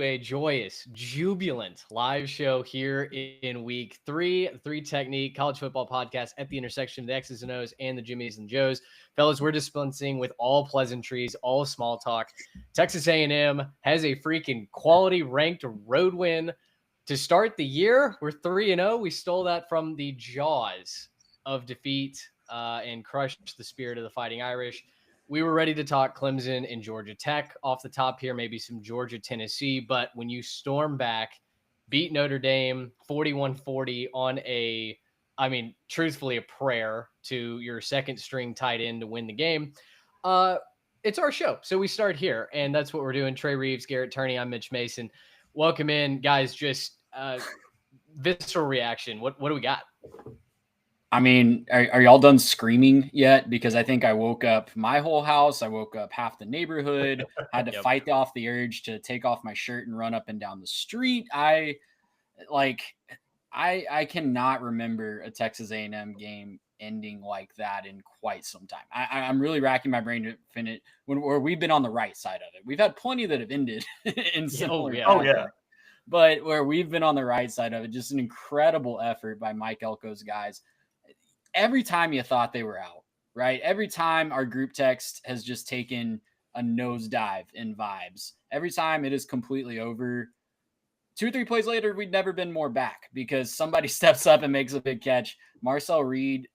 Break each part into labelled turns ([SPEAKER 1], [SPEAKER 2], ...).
[SPEAKER 1] a joyous, jubilant live show here in week three, Three Technique College Football Podcast at the intersection of the X's and O's and the Jimmies and Joes. Fellas, we're dispensing with all pleasantries, all small talk. Texas A&M has a freaking quality ranked road win to start the year. We're 3-0. We stole that from the jaws of defeat and crushed the spirit of the Fighting Irish. We were ready to talk Clemson and Georgia Tech off the top here, maybe some Georgia, Tennessee. But when you storm back, beat Notre Dame 41-40 on truthfully, a prayer to your second string tight end to win the game. It's our show. So we start here, and that's what we're doing. Trey Reeves, Garrett Turney, I'm Mitch Mason. Welcome in, guys. Just visceral reaction. What do we got?
[SPEAKER 2] I mean, are y'all done screaming yet? Because I think I woke up my whole house. I woke up half the neighborhood. Had to fight off the urge to take off my shirt and run up and down the street. I cannot remember a Texas A&M game ending like that in quite some time. I'm really racking my brain to finish where we've been on the right side of it. We've had plenty that have ended in similar. But where we've been on the right side of it, just an incredible effort by Mike Elko's guys. Every time you thought they were out, right? Every time our group text has just taken a nosedive in vibes. Every time it is completely over. 2 or 3 plays later, we'd never been more back because somebody steps up and makes a big catch. Marcel Reed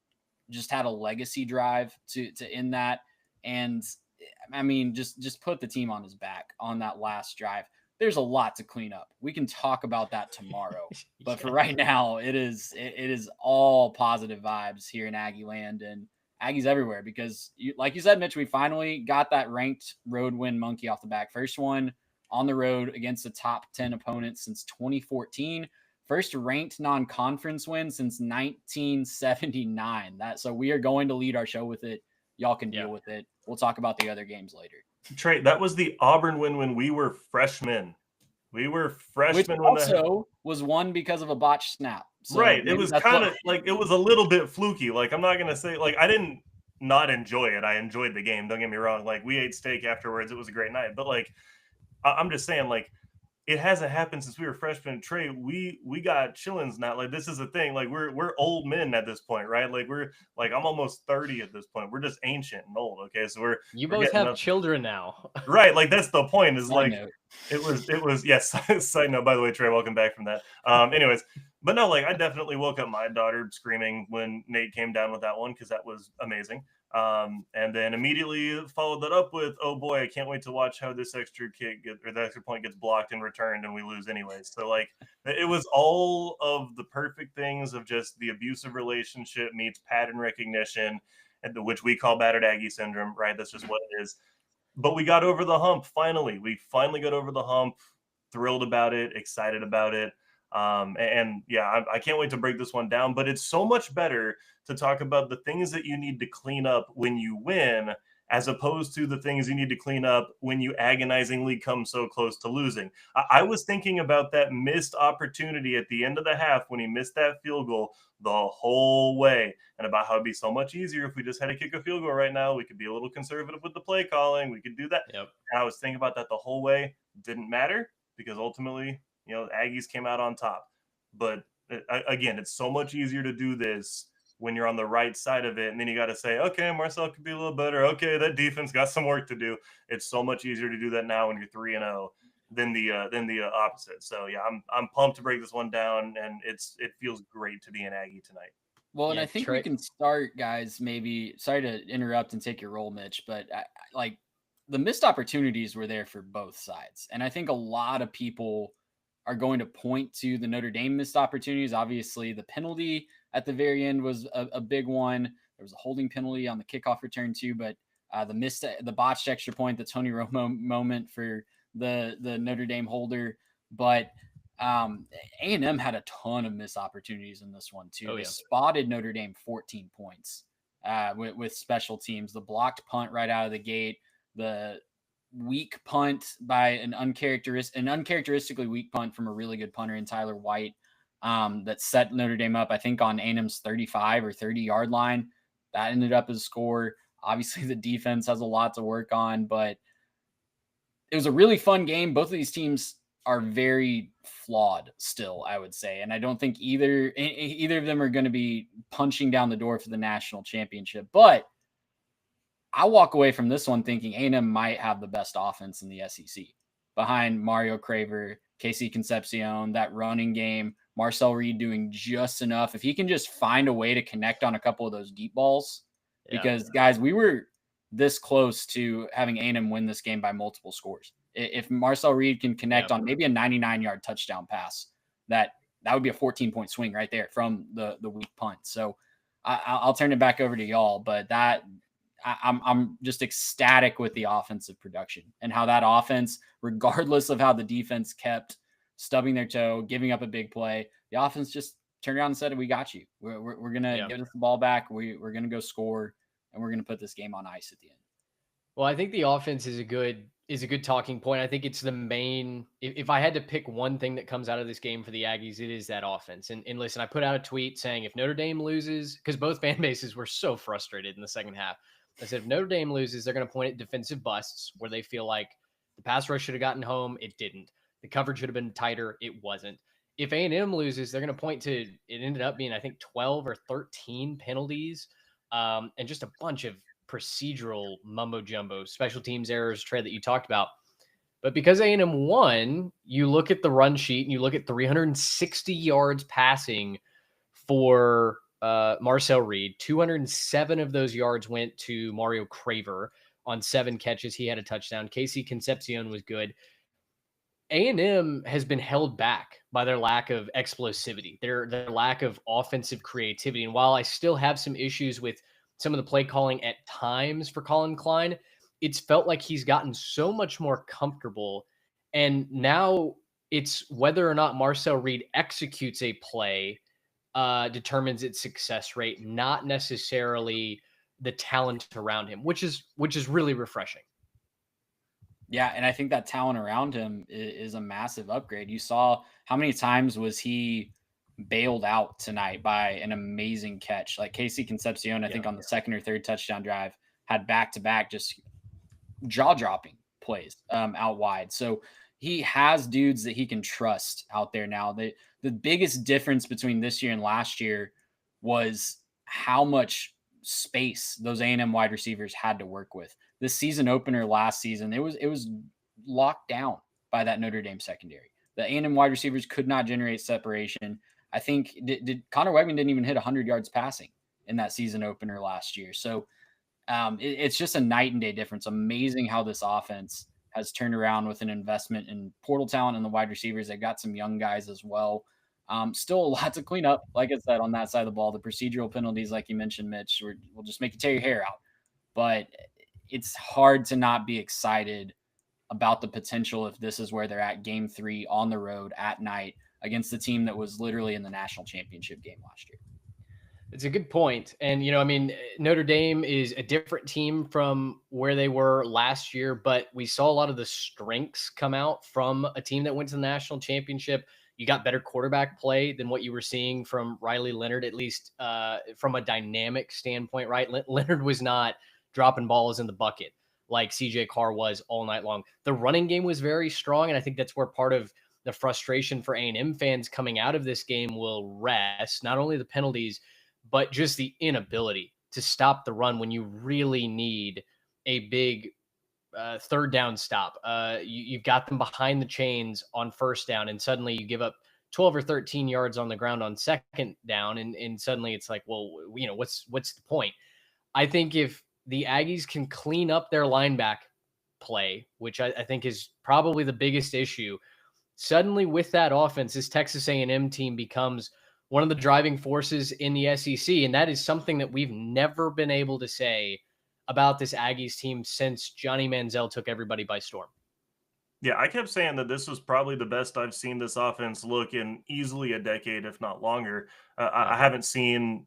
[SPEAKER 2] just had a legacy drive to end that. And I mean, just put the team on his back on that last drive. There's a lot to clean up. We can talk about that tomorrow. But for right now, it is all positive vibes here in Aggie land and Aggies everywhere because, like you said, Mitch, we finally got that ranked road win monkey off the back. First one on the road against a top 10 opponent since 2014. First ranked non-conference win since 1979. So we are going to lead our show with it. Y'all can deal with it. We'll talk about the other games later.
[SPEAKER 3] Trey, that was the Auburn win when we were freshmen.
[SPEAKER 2] Which also was won because of a botched snap.
[SPEAKER 3] So right. It was kind of like it was a little bit fluky. Like, I'm not going to say, like, I didn't not enjoy it. I enjoyed the game. Don't get me wrong. Like, we ate steak afterwards. It was a great night. But, like, I'm just saying, like, it hasn't happened since we were freshmen. Trey, we got chillins now. Like, this is a thing. Like, we're old men at this point, right? Like, I'm almost 30 at this point. We're just ancient and old. Okay, so
[SPEAKER 1] you both have children now,
[SPEAKER 3] right? Like, that's the point. Is like it was yes. Side note, by the way, Trey, welcome back from that. Anyways, but no, like, I definitely woke up my daughter screaming when Nate came down with that one because that was amazing. And then immediately followed that up with, oh boy, I can't wait to watch how this extra the extra point gets blocked and returned and we lose anyways. So, like, it was all of the perfect things of just the abusive relationship meets pattern recognition, which we call battered Aggie syndrome, right? That's just what it is. But we got over the hump finally. We finally got over the hump, thrilled about it, excited about it. I can't wait to break this one down, but it's so much better to talk about the things that you need to clean up when you win, as opposed to the things you need to clean up when you agonizingly come so close to losing. I was thinking about that missed opportunity at the end of the half when he missed that field goal the whole way, and about how it'd be so much easier if we just had to kick a field goal right now. We could be a little conservative with the play calling. We could do that.
[SPEAKER 1] Yep.
[SPEAKER 3] And I was thinking about that the whole way. Didn't matter because ultimately, Aggies came out on top. But again, it's so much easier to do this when you're on the right side of it. And then you got to say, okay, Marcel could be a little better. Okay, that defense got some work to do. It's so much easier to do that now when you're 3-0 than the opposite. So yeah, I'm pumped to break this one down, and it feels great to be an Aggie tonight.
[SPEAKER 2] Well, and I think we can start, guys. Maybe sorry to interrupt and take your role, Mitch, but the missed opportunities were there for both sides, and I think a lot of people are going to point to the Notre Dame missed opportunities. Obviously, the penalty at the very end was a big one. There was a holding penalty on the kickoff return too, but the botched extra point, the Tony Romo moment for the Notre Dame holder. But A&M had a ton of missed opportunities in this one too. They spotted Notre Dame 14 points with special teams. The blocked punt right out of the gate, the weak punt by an uncharacteristically weak punt from a really good punter in Tyler White that set Notre Dame up, I think, on A&M's 35 or 30-yard line. That ended up as a score. Obviously, the defense has a lot to work on, but it was a really fun game. Both of these teams are very flawed still, I would say. And I don't think either of them are going to be punching down the door for the national championship. But I walk away from this one thinking A&M might have the best offense in the SEC behind Mario Craver, KC Concepcion, that running game, Marcel Reed doing just enough. If he can just find a way to connect on a couple of those deep balls, because guys, we were this close to having A&M win this game by multiple scores. If Marcel Reed can connect on maybe a 99-yard touchdown pass, that would be a 14-point swing right there from the weak punt. So I'll turn it back over to y'all, but I'm just ecstatic with the offensive production and how that offense, regardless of how the defense kept stubbing their toe, giving up a big play, the offense just turned around and said, "We got you. We're going to give us the ball back. We're going to go score, and we're going to put this game on ice at the end."
[SPEAKER 1] Well, I think the offense is a good talking point. I think it's the main. If I had to pick one thing that comes out of this game for the Aggies, it is that offense. And listen, I put out a tweet saying if Notre Dame loses, because both fan bases were so frustrated in the second half, I said if Notre Dame loses, they're going to point at defensive busts where they feel like the pass rush should have gotten home. It didn't. The coverage should have been tighter. It wasn't. If A&M loses, they're going to point to it ended up being, I think, 12 or 13 penalties and just a bunch of procedural mumbo jumbo, special teams errors, Trey, that you talked about. But because A&M won, you look at the run sheet and you look at 360 yards passing for Marcel Reed. 207 of those yards went to Mario Craver on 7 catches. He had a touchdown. KC Concepcion was good. A&M has been held back by their lack of explosivity, their lack of offensive creativity. And while I still have some issues with some of the play calling at times for Colin Klein, it's felt like he's gotten so much more comfortable. And now it's whether or not Marcel Reed executes a play determines its success rate, not necessarily the talent around him, which is really refreshing.
[SPEAKER 2] Yeah, and I think that talent around him is a massive upgrade. You saw how many times was he bailed out tonight by an amazing catch. Like KC Concepcion, I think on the second or third touchdown drive, had back-to-back just jaw-dropping plays out wide. So he has dudes that he can trust out there now. The biggest difference between this year and last year was how much space those A&M wide receivers had to work with. The season opener last season, it was locked down by that Notre Dame secondary. The A&M wide receivers could not generate separation. I think did Connor Wegman didn't even hit 100 yards passing in that season opener last year. So it's just a night and day difference. Amazing how this offense has turned around with an investment in portal talent and the wide receivers. They got some young guys as well. Still a lot to clean up, like I said, on that side of the ball. The procedural penalties, like you mentioned, Mitch, will just make you tear your hair out. But it's hard to not be excited about the potential if this is where they're at game 3 on the road at night against the team that was literally in the national championship game last year.
[SPEAKER 1] It's a good point. And, Notre Dame is a different team from where they were last year, but we saw a lot of the strengths come out from a team that went to the national championship. You got better quarterback play than what you were seeing from Riley Leonard, at least from a dynamic standpoint, right? Leonard was not dropping balls in the bucket like CJ Carr was all night long. The running game was very strong, and I think that's where part of the frustration for A&M fans coming out of this game will rest. Not only the penalties, but just the inability to stop the run when you really need a big third down stop. You've got them behind the chains on first down, and suddenly you give up 12 or 13 yards on the ground on second down, and suddenly it's like, well, what's the point? I think if the Aggies can clean up their linebacker play, which I think is probably the biggest issue, suddenly with that offense, this Texas A&M team becomes one of the driving forces in the SEC, and that is something that we've never been able to say about this Aggies team since Johnny Manziel took everybody by storm.
[SPEAKER 3] Yeah, I kept saying that this was probably the best I've seen this offense look in easily a decade, if not longer. I haven't seen,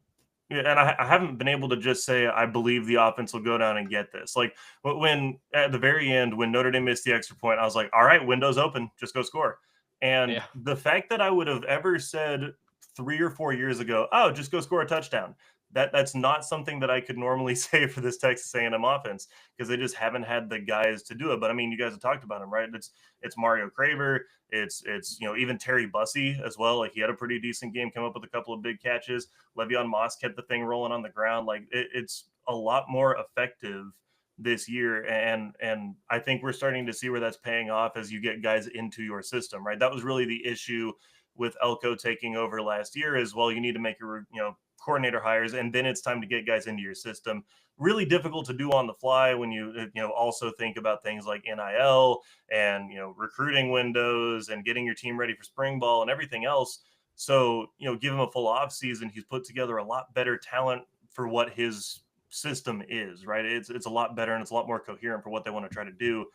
[SPEAKER 3] and I haven't been able to just say, I believe the offense will go down and get this. Like when at the very end, when Notre Dame missed the extra point, I was like, all right, window's open, just go score. And the fact that I would have ever said 3 or 4 years ago, oh, just go score a touchdown. That's not something that I could normally say for this Texas A&M offense, because they just haven't had the guys to do it. But I mean, you guys have talked about him, right? It's Mario Craver, it's even Terry Bussey as well. Like, he had a pretty decent game, come up with a couple of big catches. Le'Veon Moss kept the thing rolling on the ground. Like, it's a lot more effective this year, and I think we're starting to see where that's paying off as you get guys into your system, right? That was really the issue with Elko taking over last year, as well. You need to make your coordinator hires, and then it's time to get guys into your system. Really difficult to do on the fly when you also think about things like NIL and recruiting windows and getting your team ready for spring ball and everything else. So give him a full off season. He's put together a lot better talent for what his system is, right? It's a lot better, and it's a lot more coherent for what they want to try to do.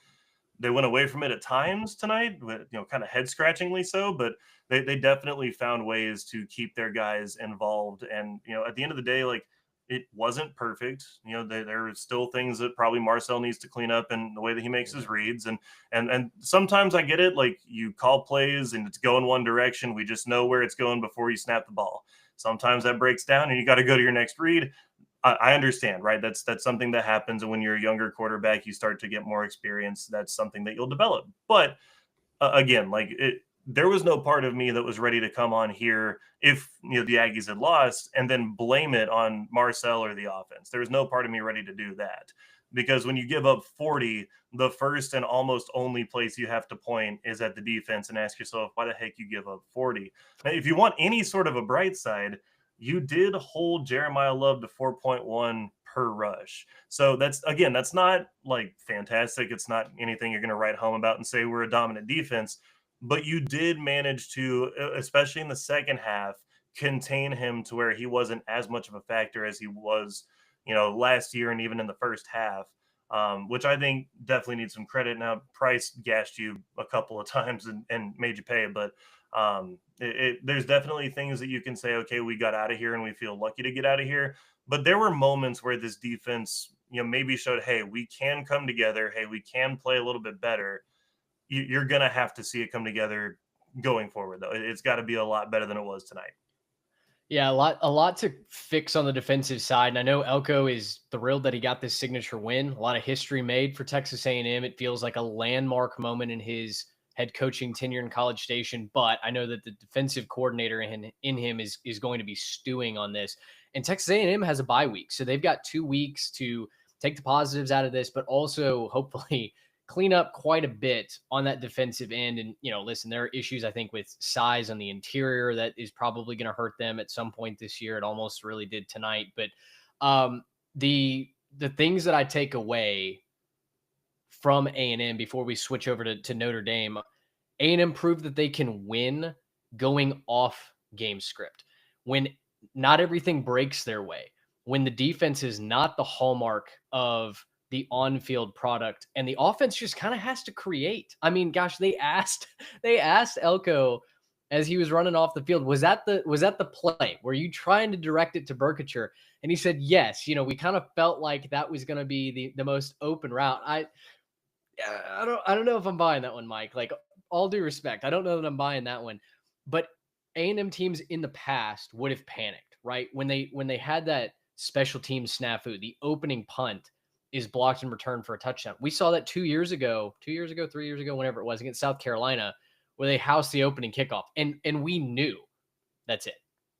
[SPEAKER 3] They went away from it at times tonight, kind of head scratchingly so, but they definitely found ways to keep their guys involved. And at the end of the day, like, it wasn't perfect. There are still things that probably Marcel needs to clean up in the way that he makes his reads. And sometimes I get it. Like, you call plays and it's going one direction. We just know where it's going before you snap the ball. Sometimes that breaks down and you got to go to your next read. I understand, right? That's something that happens. And when you're a younger quarterback, you start to get more experience. That's something that you'll develop. But again, like, there was no part of me that was ready to come on here if the Aggies had lost and then blame it on Marcel or the offense. There was no part of me ready to do that, because when you give up 40, the first and almost only place you have to point is at the defense and ask yourself, why the heck you give up 40? Now, if you want any sort of a bright side, you did hold Jeremiah Love to 4.1 per rush. So that's not like fantastic. It's not anything you're going to write home about and say we're a dominant defense, but you did manage to, especially in the second half, contain him to where he wasn't as much of a factor as he was, last year and even in the first half, which I think definitely needs some credit. Now, Price gassed you a couple of times and made you pay, but there's definitely things that you can say, okay, we got out of here and we feel lucky to get out of here. But there were moments where this defense, maybe showed, hey, we can come together. Hey, we can play a little bit better. You're going to have to see it come together going forward, though. It's got to be a lot better than it was tonight.
[SPEAKER 1] Yeah, a lot to fix on the defensive side. And I know Elko is thrilled that he got this signature win. A lot of history made for Texas A&M. It feels like a landmark moment in his head coaching tenure in College Station. But I know that the defensive coordinator in him is going to be stewing on this. And Texas A&M has a bye week. So they've got 2 weeks to take the positives out of this, but also hopefully clean up quite a bit on that defensive end. And, listen, there are issues, I think, with size on the interior that is probably going to hurt them at some point this year. It almost really did tonight. But the things that I take away from A&M before we switch over to Notre Dame, A&M proved that they can win going off game script. When not everything breaks their way, when the defense is not the hallmark of the on-field product and the offense just kind of has to create. I mean, gosh, they asked Elko as he was running off the field, was that the play? Were you trying to direct it to Berkacher? And he said, yes. We kind of felt like that was going to be the most open route. I don't know if I'm buying that one, Mike. Like, all due respect, I don't know that I'm buying that one. But A&M teams in the past would have panicked, right? When they had that special team snafu, the opening punt is blocked and returned for a touchdown. We saw that 2 years ago, 3 years ago, whenever it was, against South Carolina, where they housed the opening kickoff. And we knew that's it.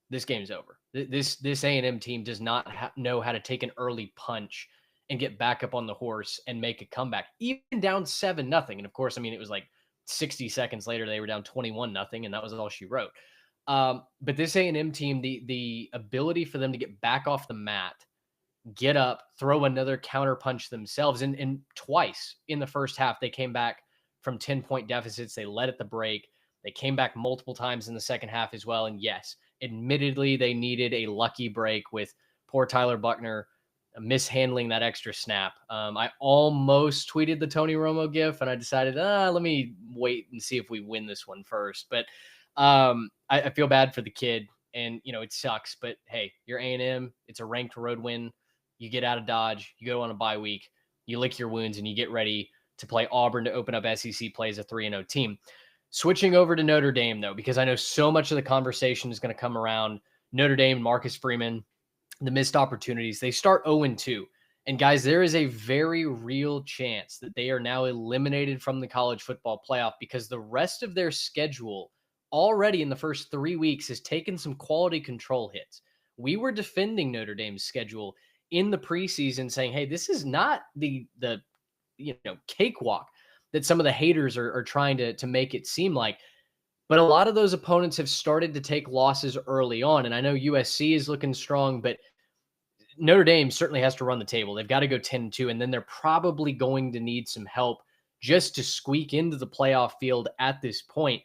[SPEAKER 1] This game's over. This A&M team does not know how to take an early punch and get back up on the horse and make a comeback, even down 7-0. And of course, I mean, it was like 60 seconds later, they were down 21-0, and that was all she wrote. But this A&M team, the ability for them to get back off the mat, get up, throw another counter punch themselves. And twice in the first half, they came back from 10-point deficits. They led at the break. They came back multiple times in the second half as well. And yes, admittedly, they needed a lucky break with poor Tyler Buchner mishandling that extra snap. I almost tweeted the Tony Romo gif, and I decided, let me wait and see if we win this one first. But I feel bad for the kid, and it sucks. But hey, you're A&M. It's a ranked road win. You get out of Dodge, you go on a bye week, you lick your wounds, and you get ready to play Auburn to open up SEC play as a 3-0 team. Switching over to Notre Dame, though, because I know so much of the conversation is going to come around Notre Dame, Marcus Freeman. the missed opportunities. They start 0-2. And guys, there is a very real chance that they are now eliminated from the college football playoff because the rest of their schedule already in the first 3 weeks has taken some quality control hits. We were defending Notre Dame's schedule in the preseason saying, hey, this is not the cakewalk that some of the haters are trying to make it seem like. But a lot of those opponents have started to take losses early on. And I know USC is looking strong, but Notre Dame certainly has to run the table. They've got to go 10-2, and then they're probably going to need some help just to squeak into the playoff field at this point.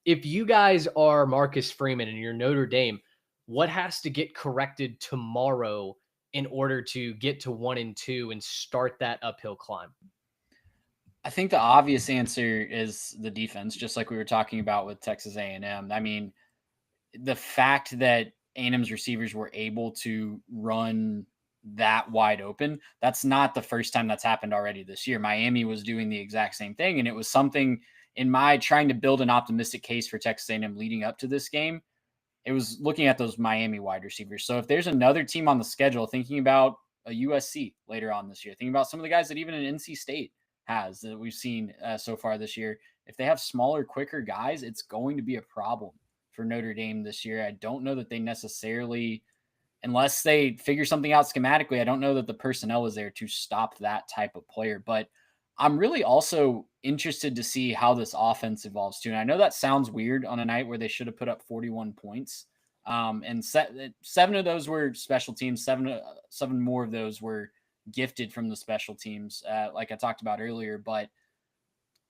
[SPEAKER 1] If you guys are Marcus Freeman and you're Notre Dame, what has to get corrected tomorrow in order to get to 1-2 and start that uphill climb?
[SPEAKER 2] I think the obvious answer is the defense, just like we were talking about with Texas A&M. I mean, the fact that A&M's receivers were able to run that wide open, that's not the first time that's happened already this year. Miami was doing the exact same thing, and it was something in my trying to build an optimistic case for Texas A&M leading up to this game. It was looking at those Miami wide receivers. So if there's another team on the schedule, thinking about a USC later on this year, thinking about some of the guys that even an NC State has that we've seen so far this year, if they have smaller, quicker guys, it's going to be a problem for Notre Dame this year. I don't know that they necessarily, unless they figure something out schematically, I don't know that the personnel is there to stop that type of player. But I'm really also interested to see how this offense evolves too. And I know that sounds weird on a night where they should have put up 41 points. And 7 of those were special teams. Seven more of those were gifted from the special teams, like I talked about earlier. But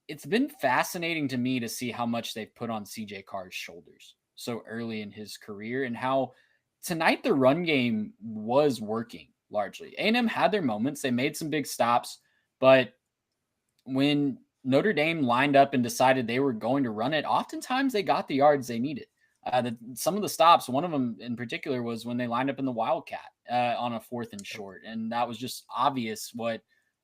[SPEAKER 2] it's been fascinating to me to see how much they've put on CJ Carr's shoulders so early in his career, and how tonight the run game was working largely. A&M had their moments. They made some big stops, but when Notre Dame lined up and decided they were going to run it, oftentimes they got the yards they needed. Some of the stops, one of them in particular was when they lined up in the Wildcat on a 4th and short. And that was just obvious what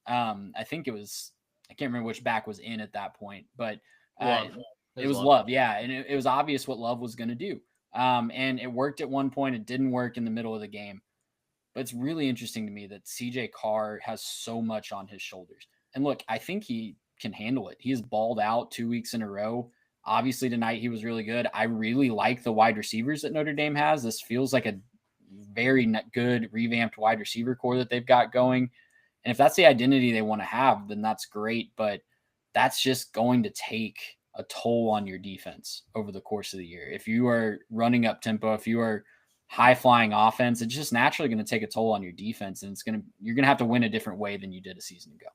[SPEAKER 2] I think it was, I can't remember which back was in at that point, but it was Love. Yeah. And it was obvious what Love was going to do. And it worked at one point. It didn't work in the middle of the game. But it's really interesting to me that CJ Carr has so much on his shoulders. And look, I think he can handle it. He has balled out 2 weeks in a row. Obviously, tonight he was really good. I really like the wide receivers that Notre Dame has. This feels like a very good revamped wide receiver core that they've got going. And if that's the identity they want to have, then that's great. But that's just going to take a toll on your defense over the course of the year. If you are running up tempo, if you are high flying offense, it's just naturally going to take a toll on your defense. And you're going to have to win a different way than you did a season ago.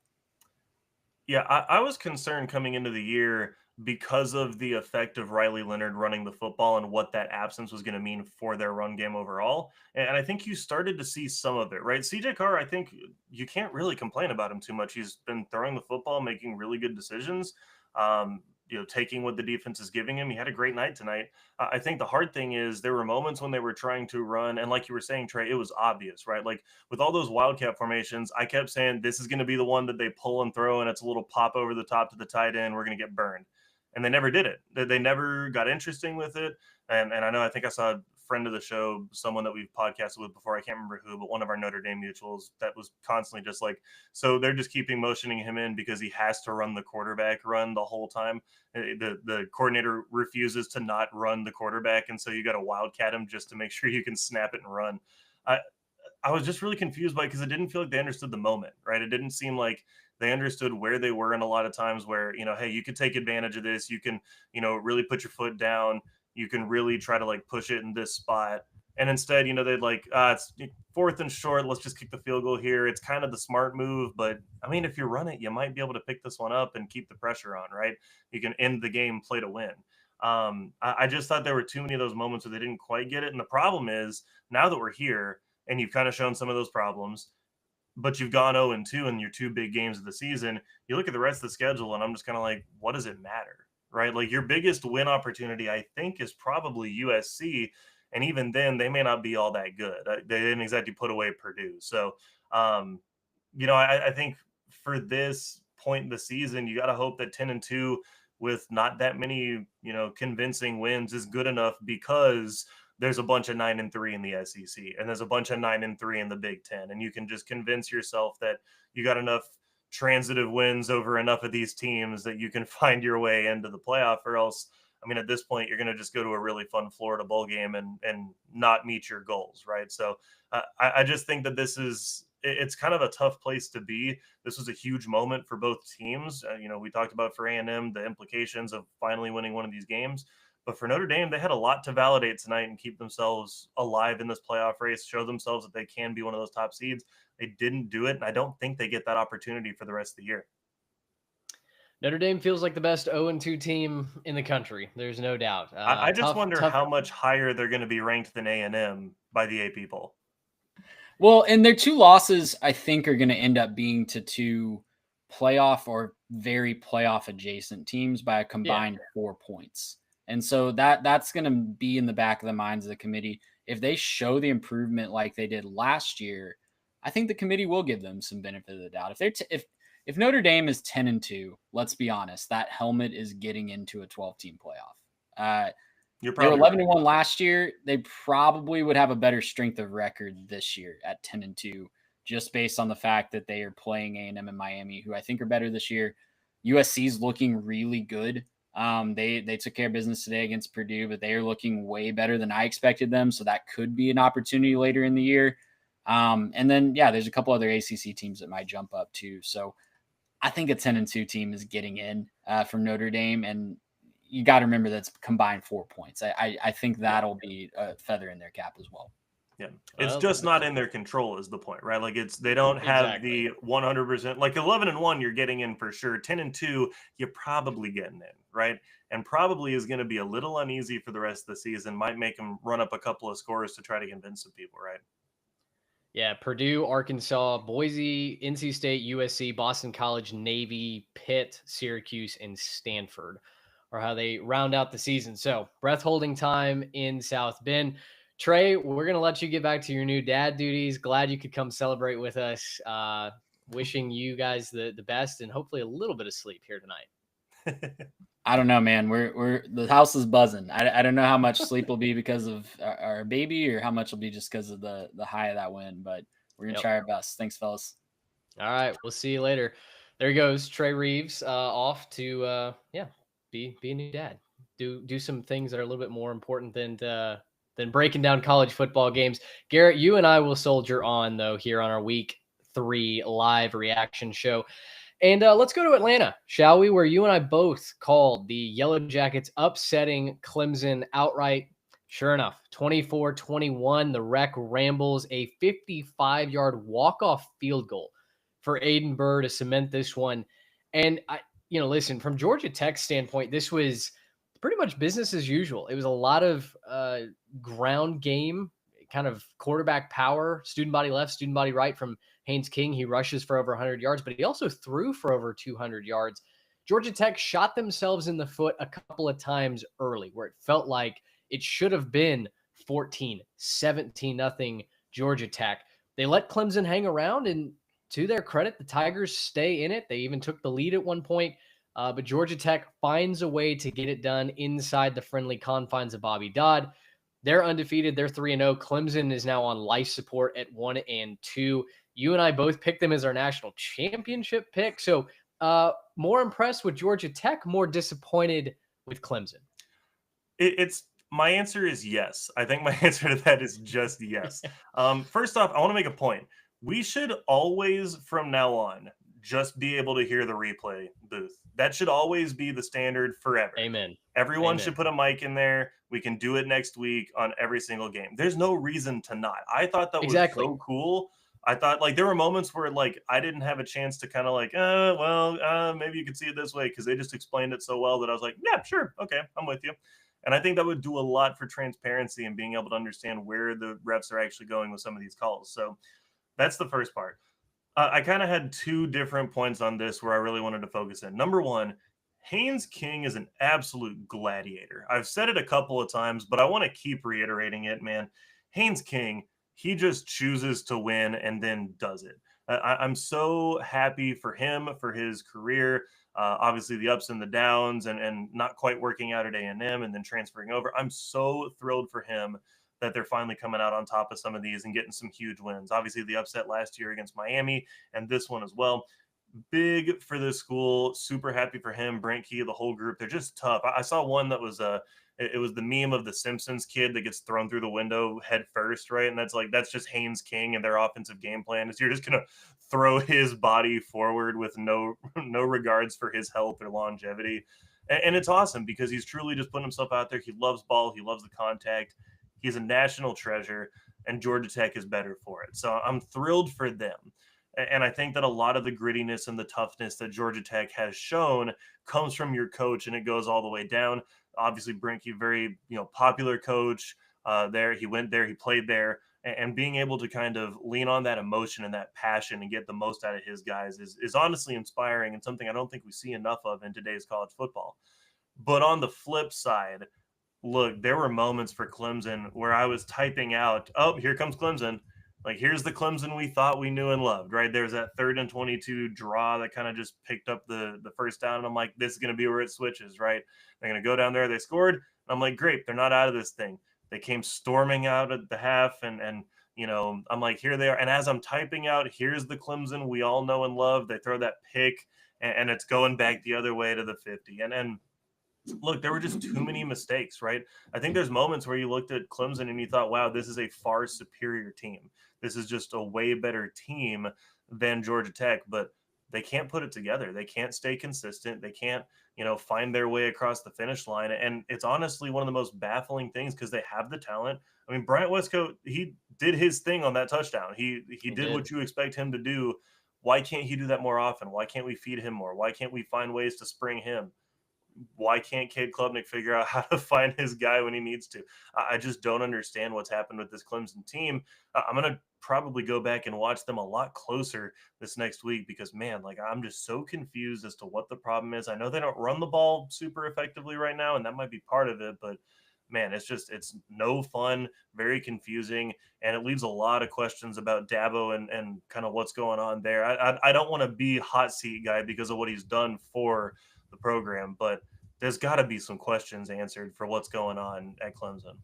[SPEAKER 3] Yeah, I was concerned coming into the year because of the effect of Riley Leonard running the football and what that absence was going to mean for their run game overall. And I think you started to see some of it, right? CJ Carr, I think you can't really complain about him too much. He's been throwing the football, making really good decisions. Taking what the defense is giving him. He had a great night tonight. I think the hard thing is there were moments when they were trying to run, and like you were saying, Trey, it was obvious, right? Like with all those Wildcat formations, I kept saying this is going to be the one that they pull and throw, and it's a little pop over the top to the tight end. We're going to get burned. And they never did it. They never got interesting with it. And I think I saw a friend of the show, someone that we've podcasted with before, I can't remember who, but one of our Notre Dame mutuals that was constantly just like, so they're just keeping motioning him in because he has to run the quarterback run the whole time. The coordinator refuses to not run the quarterback, and so you got to wildcat him just to make sure you can snap it and run. I was just really confused by it because it didn't feel like they understood the moment, right? It didn't seem like they understood where they were in a lot of times where, hey, you could take advantage of this. You can, really put your foot down. You can really try to like push it in this spot. And instead, they'd like, it's 4th and short. Let's just kick the field goal here. It's kind of the smart move. But I mean, if you run it, you might be able to pick this one up and keep the pressure on, right? You can end the game, play to win. I just thought there were too many of those moments where they didn't quite get it. And the problem is now that we're here and you've kind of shown some of those problems, but you've gone 0-2 in your 2 big games of the season, you look at the rest of the schedule and I'm just kind of like, what does it matter? Right? Like your biggest win opportunity, I think, is probably USC. And even then, they may not be all that good. They didn't exactly put away Purdue. So, I think for this point in the season, you got to hope that 10-2 with not that many, convincing wins is good enough because there's a bunch of 9-3 in the SEC, and there's a bunch of 9-3 in the Big Ten, and you can just convince yourself that you got enough transitive wins over enough of these teams that you can find your way into the playoff, or else, I mean, at this point, you're going to just go to a really fun Florida bowl game and not meet your goals, right? So I just think that it's kind of a tough place to be. This was a huge moment for both teams. We talked about for A&M the implications of finally winning one of these games. But for Notre Dame, they had a lot to validate tonight and keep themselves alive in this playoff race, show themselves that they can be one of those top seeds. They didn't do it, and I don't think they get that opportunity for the rest of the year.
[SPEAKER 1] Notre Dame feels like the best 0-2 team in the country. There's no doubt.
[SPEAKER 3] I just wonder how much higher they're going to be ranked than A&M by the AP poll.
[SPEAKER 2] Well, and their 2 losses, I think, are going to end up being to 2 playoff or very playoff adjacent teams by a combined 4 points. And so that's going to be in the back of the minds of the committee. If they show the improvement like they did last year, I think the committee will give them some benefit of the doubt. If Notre Dame is 10-2, let's be honest, that helmet is getting into a 12-team playoff. They were 11-1 last year. They probably would have a better strength of record this year at 10-2, just based on the fact that they are playing A&M and Miami, who I think are better this year. USC's looking really good. They took care of business today against Purdue, but they are looking way better than I expected them. So that could be an opportunity later in the year. And then, there's a couple other ACC teams that might jump up too. So I think a 10-2 team is getting in from Notre Dame, and you got to remember that's combined 4 points. I think that'll be a feather in their cap as well.
[SPEAKER 3] Yeah, it's just not in their control is the point, right? Like they don't have the 100%. Like 11-1, you're getting in for sure. 10-2, you're probably getting in, right? And probably is going to be a little uneasy for the rest of the season. Might make them run up a couple of scores to try to convince some people, right?
[SPEAKER 1] Yeah, Purdue, Arkansas, Boise, NC State, USC, Boston College, Navy, Pitt, Syracuse, and Stanford are how they round out the season. So breath-holding time in South Bend. Trey, we're going to let you get back to your new dad duties. Glad you could come celebrate with us. Wishing you guys the best and hopefully a little bit of sleep here tonight.
[SPEAKER 2] I don't know, man. We're the house is buzzing. I don't know how much sleep will be because of our baby or how much will be just because of the high of that win, but we're going to try our best. Thanks, fellas. All
[SPEAKER 1] right. We'll see you later. There goes Trey Reeves off to, be a new dad. Do some things that are a little bit more important than breaking down college football games. Garrett, you and I will soldier on, though, here on our Week 3 live reaction show. And let's go to Atlanta, shall we? Where you and I both called the Yellow Jackets upsetting Clemson outright. Sure enough, 24-21, the Wreck rambles a 55-yard walk-off field goal for Aiden Burr to cement this one. And, listen, from Georgia Tech's standpoint, this was pretty much business as usual. It was a lot of ground game, kind of quarterback power, student body left, student body right from Haynes King. He rushes for over 100 yards, but he also threw for over 200 yards. Georgia Tech shot themselves in the foot a couple of times early where it felt like it should have been 14, 17-0 Georgia Tech. They let Clemson hang around, and to their credit, the Tigers stay in it. They even took the lead at one point, but Georgia Tech finds a way to get it done inside the friendly confines of Bobby Dodd. They're undefeated. They're 3-0. Clemson is now on life support at 1-2. You and I both picked them as our national championship pick. So more impressed with Georgia Tech, more disappointed with Clemson.
[SPEAKER 3] My answer is yes. I think my answer to that is just yes. First off, I want to make a point. We should always, from now on, just be able to hear the replay booth. That should always be the standard forever.
[SPEAKER 1] Amen.
[SPEAKER 3] Everyone should put a mic in there. We can do it next week on every single game. There's no reason to not. I thought that was so cool. I thought there were moments where I didn't have a chance to kind of maybe you could see it this way because they just explained it so well that I was like, yeah, sure. Okay, I'm with you. And I think that would do a lot for transparency and being able to understand where the refs are actually going with some of these calls. So that's the first part. I kind of had 2 different points on this where I really wanted to focus in. Number one, Haynes King is an absolute gladiator. I've said it a couple of times, but I want to keep reiterating it, man. Haynes King, he just chooses to win and then does it. I'm so happy for him, for his career. Obviously, the ups and the downs and not quite working out at A&M and then transferring over. I'm so thrilled for him. that they're finally coming out on top of some of these and getting some huge wins. Obviously, the upset last year against Miami and this one as well. Big for this school. Super happy for him, Brent Key, the whole group. They're just tough. I saw one that was it was the meme of the Simpsons kid that gets thrown through the window head first, right? And that's just Haynes King and their offensive game plan is you're just gonna throw his body forward with no regards for his health or longevity. And it's awesome because he's truly just putting himself out there. He loves ball, he loves the contact. He's a national treasure, and Georgia Tech is better for it. So I'm thrilled for them. And I think that a lot of the grittiness and the toughness that Georgia Tech has shown comes from your coach, and it goes all the way down. Obviously, Brinke, very popular coach there. He went there, he played there, and being able to kind of lean on that emotion and that passion and get the most out of his guys is honestly inspiring and something I don't think we see enough of in today's college football. But on the flip side, look, there were moments for Clemson where I was typing out, oh, here comes Clemson. Like, here's the Clemson we thought we knew and loved, right? There's that 3rd and 22 draw that kind of just picked up the first down. And I'm like, this is going to be where it switches, right? They're going to go down there. They scored. And I'm like, great. They're not out of this thing. They came storming out at the half. And I'm like, here they are. And as I'm typing out, here's the Clemson we all know and love. They throw that pick, and it's going back the other way to the 50. And look, there were just too many mistakes, right? I think there's moments where you looked at Clemson and you thought, wow, this is a far superior team. This is just a way better team than Georgia Tech, but they can't put it together. They can't stay consistent. They can't, find their way across the finish line. And it's honestly one of the most baffling things because they have the talent. I mean, Bryant Westcoat, he did his thing on that touchdown. He did what you expect him to do. Why can't he do that more often? Why can't we feed him more? Why can't we find ways to spring him? Why can't Cade Klubnik figure out how to find his guy when he needs to? I just don't understand what's happened with this Clemson team. I'm going to probably go back and watch them a lot closer this next week because, man, like I'm just so confused as to what the problem is. I know they don't run the ball super effectively right now, and that might be part of it, but man, it's no fun, very confusing, and it leaves a lot of questions about Dabo and kind of what's going on there. I don't want to be hot seat guy because of what he's done for the program, but there's got to be some questions answered for what's going on at Clemson.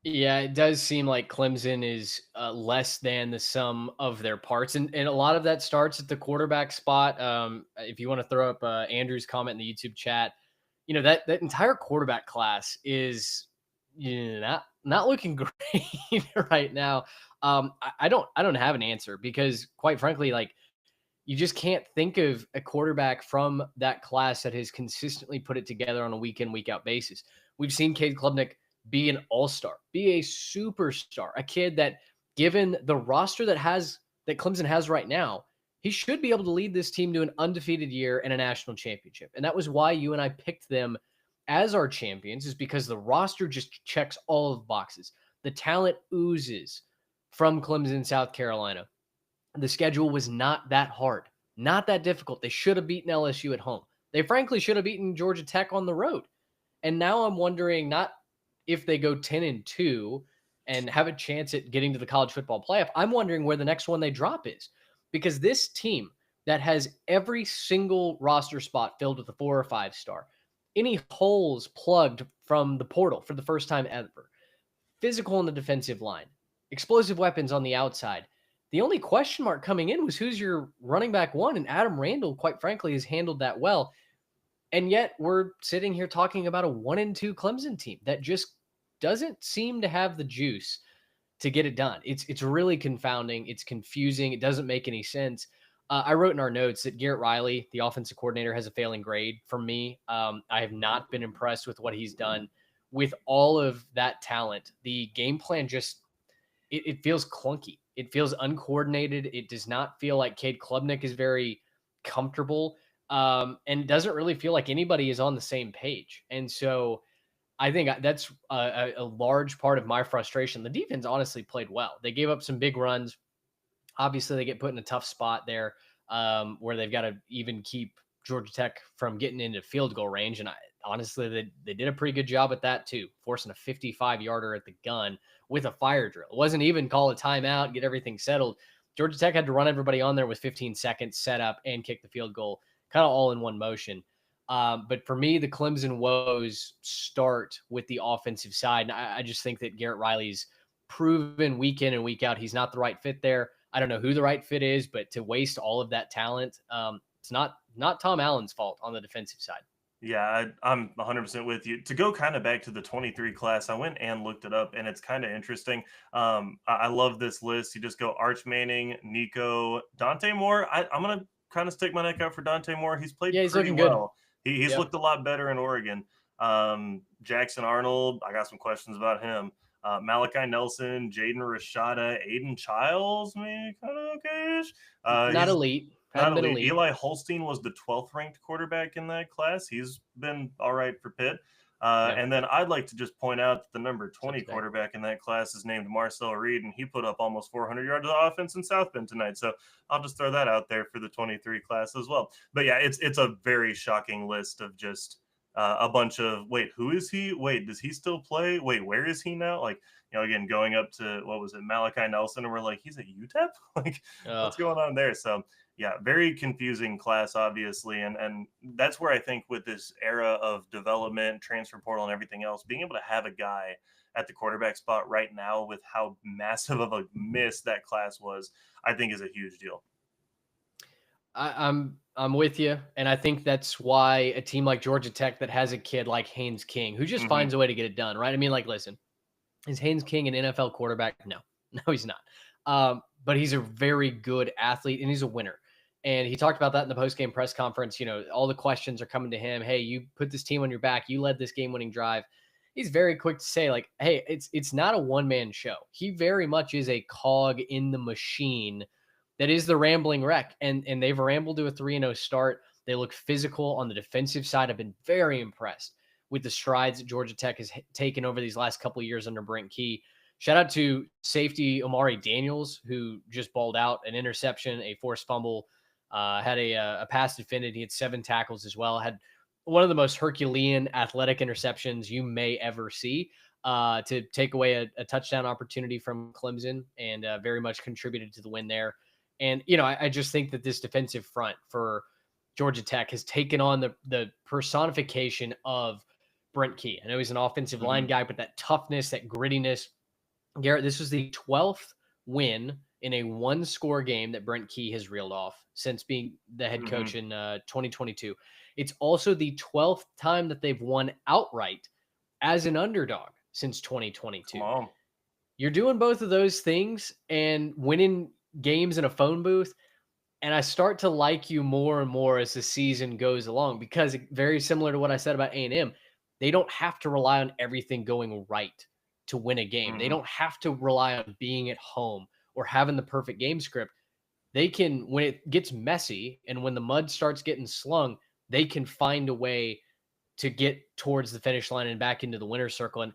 [SPEAKER 1] Yeah, it does seem like Clemson is less than the sum of their parts. And a lot of that starts at the quarterback spot. If you want to throw up Andrew's comment in the YouTube chat, that entire quarterback class is not looking great right now. I don't have an answer because quite frankly, like, you just can't think of a quarterback from that class that has consistently put it together on a week in, week out basis. We've seen Cade Klubnik be an all-star, be a superstar, a kid that, given the roster that Clemson has right now, he should be able to lead this team to an undefeated year and a national championship. And that was why you and I picked them as our champions, is because the roster just checks all of the boxes. The talent oozes from Clemson, South Carolina. The schedule was not that hard, not that difficult. They should have beaten LSU at home. They frankly should have beaten Georgia Tech on the road. And now I'm wondering not if they go 10-2 and have a chance at getting to the college football playoff. I'm wondering where the next one they drop is, because this team that has every single roster spot filled with a 4 or 5 star, any holes plugged from the portal for the first time ever, physical on the defensive line, explosive weapons on the outside. The only question mark coming in was who's your running back one, and Adam Randall, quite frankly, has handled that well. And yet we're sitting here talking about a 1-2 Clemson team that just doesn't seem to have the juice to get it done. It's really confounding. It's confusing. It doesn't make any sense. I wrote in our notes that Garrett Riley, the offensive coordinator, has a failing grade for me. I have not been impressed with what he's done with all of that talent. The game plan just, it feels clunky. It feels uncoordinated. It does not feel like Cade Klubnik is very comfortable. And it doesn't really feel like anybody is on the same page. And so I think that's a large part of my frustration. The defense honestly played well. They gave up some big runs. Obviously, they get put in a tough spot there where they've got to even keep Georgia Tech from getting into field goal range. And honestly, they did a pretty good job at that too, forcing a 55-yarder at the gun with a fire drill. It wasn't even call a timeout, get everything settled. Georgia Tech had to run everybody on there with 15 seconds, set up, and kick the field goal, kind of all in one motion. But for me, the Clemson woes start with the offensive side. And I just think that Garrett Riley's proven week in and week out he's not the right fit there. I don't know who the right fit is, but to waste all of that talent, it's not Tom Allen's fault on the defensive side.
[SPEAKER 3] Yeah, I'm 100% with you. To go kind of back to the 23 class, I went and looked it up, and it's kind of interesting. I love this list. You just go Arch Manning, Nico, Dante Moore. I'm going to kind of stick my neck out for Dante Moore. He's played
[SPEAKER 1] Yeah, he's
[SPEAKER 3] pretty
[SPEAKER 1] looking good.
[SPEAKER 3] well. He's looked a lot better in Oregon. Jackson Arnold, I got some questions about him. Malachi Nelson, Jaden Rashada, Aiden Childs, maybe kind of okay-ish.
[SPEAKER 1] Not elite.
[SPEAKER 3] Not
[SPEAKER 1] Hadn't been
[SPEAKER 3] elite.
[SPEAKER 1] elite.
[SPEAKER 3] Eli Holstein was the 12th ranked quarterback in that class. He's been all right for Pitt. And then I'd like to just point out that the number 20 quarterback in that class is named Marcel Reed, and he put up almost 400 yards of offense in South Bend tonight. So I'll just throw that out there for the 23 class as well. But yeah, it's a very shocking list of just a bunch of, wait, who is he? Wait, does he still play? Wait, where is he now? Like, again, going up to, what was it, Malachi Nelson, and we're like, he's at UTEP? Like, what's going on there? So yeah, very confusing class, obviously. And that's where I think with this era of development, transfer portal, and everything else, being able to have a guy at the quarterback spot right now with how massive of a miss that class was, I think is a huge deal.
[SPEAKER 1] I'm with you. And I think that's why a team like Georgia Tech that has a kid like Haynes King, who just finds a way to get it done, right? I mean, like, listen, is Haynes King an NFL quarterback? No, he's not. But he's a very good athlete and he's a winner. And he talked about that in the post-game press conference. All the questions are coming to him. Hey, you put this team on your back. You led this game-winning drive. He's very quick to say, like, hey, it's not a one-man show. He very much is a cog in the machine that is the Rambling Wreck. And they've rambled to a 3-0 start. They look physical on the defensive side. I've been very impressed with the strides that Georgia Tech has taken over these last couple of years under Brent Key. Shout out to safety Omari Daniels, who just balled out an interception, a forced fumble, had a pass defended. He had 7 tackles as well. Had one of the most Herculean athletic interceptions you may ever see to take away a touchdown opportunity from Clemson, and very much contributed to the win there. And, I just think that this defensive front for Georgia Tech has taken on the personification of Brent Key. I know he's an offensive line guy, but that toughness, that grittiness. Garrett, this was the 12th win in a 1-score game that Brent Key has reeled off since being the head coach in 2022. It's also the 12th time that they've won outright as an underdog since 2022. You're doing both of those things and winning games in a phone booth. And I start to like you more and more as the season goes along, because very similar to what I said about A&M, they don't have to rely on everything going right to win a game. They don't have to rely on being at home or having the perfect game script. They can, when it gets messy and when the mud starts getting slung, they can find a way to get towards the finish line and back into the winner's circle. And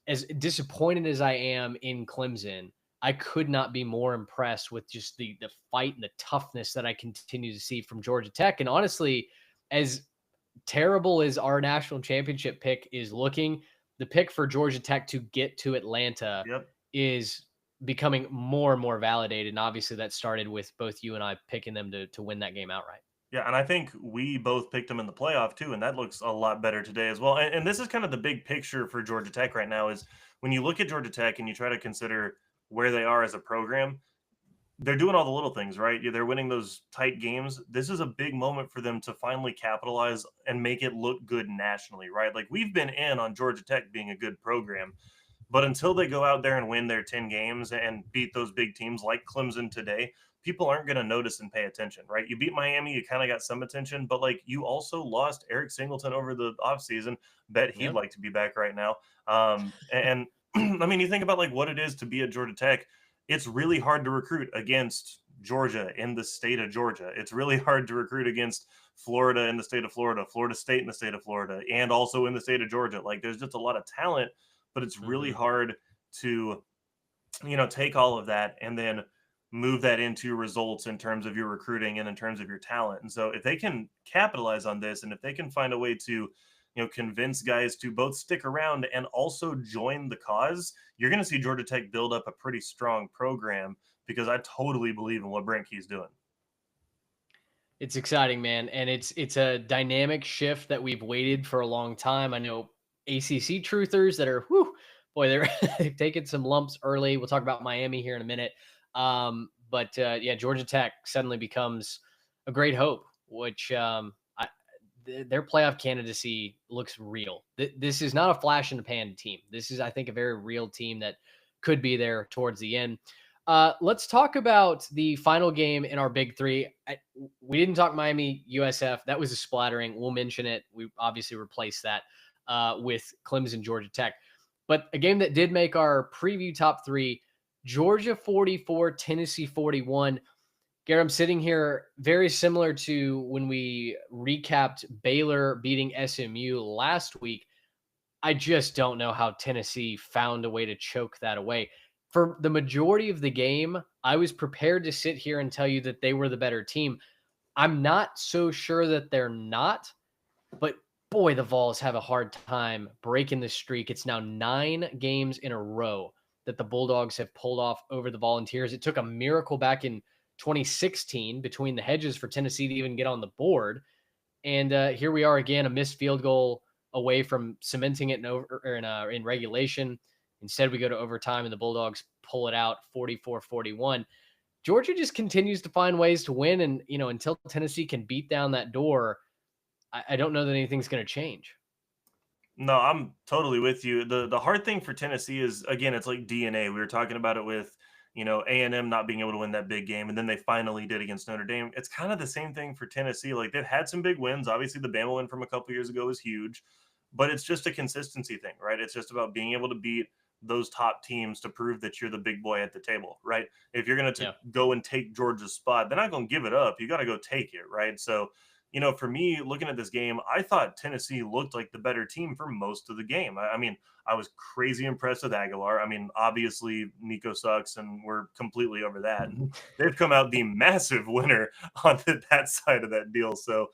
[SPEAKER 1] as disappointed as I am in Clemson, I could not be more impressed with just the fight and the toughness that I continue to see from Georgia Tech. And honestly, as terrible as our national championship pick is looking, the pick for Georgia Tech to get to Atlanta is becoming more and more validated. And obviously that started with both you and I picking them to win that game outright.
[SPEAKER 3] Yeah, and I think we both picked them in the playoff too, and that looks a lot better today as well. And this is kind of the big picture for Georgia Tech right now, is when you look at Georgia Tech and you try to consider where they are as a program, they're doing all the little things, right? They're winning those tight games. This is a big moment for them to finally capitalize and make it look good nationally, right? Like, we've been in on Georgia Tech being a good program, but until they go out there and win their 10 games and beat those big teams like Clemson today, people aren't going to notice and pay attention, right? You beat Miami, you kind of got some attention, but like, you also lost Eric Singleton over the offseason. Bet he'd like to be back right now. And I mean, you think about like what it is to be at Georgia Tech. It's really hard to recruit against Georgia in the state of Georgia. It's really hard to recruit against Florida in the state of Florida, Florida State in the state of Florida, and also in the state of Georgia. Like, there's just a lot of talent, but it's really hard to, take all of that and then move that into results in terms of your recruiting and in terms of your talent. And so if they can capitalize on this, and if they can find a way to, convince guys to both stick around and also join the cause, you're going to see Georgia Tech build up a pretty strong program, because I totally believe in what Brent Key's doing.
[SPEAKER 1] It's exciting, man, and it's a dynamic shift that we've waited for a long time. I know ACC truthers that are, boy, they're they've taken some lumps early. We'll talk about Miami here in a minute, but yeah, Georgia Tech suddenly becomes a great hope, which their playoff candidacy looks real. This is not a flash in the pan team. This is, I think, a very real team that could be there towards the end. Let's talk about the final game in our big three. We didn't talk Miami USF. That was a splattering. We'll mention it. We obviously replaced that with Clemson Georgia Tech. But a game that did make our preview top three, Georgia 44, Tennessee 41. Garrett, I'm sitting here very similar to when we recapped Baylor beating SMU last week. I just don't know how Tennessee found a way to choke that away. For the majority of the game, I was prepared to sit here and tell you that they were the better team. I'm not so sure that they're not, but boy, the Vols have a hard time breaking the streak. It's now 9 games in a row that the Bulldogs have pulled off over the Volunteers. It took a miracle back in 2016 between the hedges for Tennessee to even get on the board. And here we are again, a missed field goal away from cementing it in regulation. Instead, we go to overtime and the Bulldogs pull it out 44-41. Georgia just continues to find ways to win. And, until Tennessee can beat down that door, I don't know that anything's going to change.
[SPEAKER 3] No, I'm totally with you. The hard thing for Tennessee is, again, it's like DNA. We were talking about it with, A&M not being able to win that big game, and then they finally did against Notre Dame. It's kind of the same thing for Tennessee. Like, they've had some big wins. Obviously, the Bama win from a couple years ago was huge, but it's just a consistency thing, right? It's just about being able to beat those top teams to prove that you're the big boy at the table, right? If you're going to go and take Georgia's spot, they're not going to give it up. You got to go take it, right? So, for me, looking at this game, I thought Tennessee looked like the better team for most of the game. I mean, I was crazy impressed with Aguilar. I mean, obviously, Nico sucks, and we're completely over that. They've come out the massive winner on that side of that deal. So,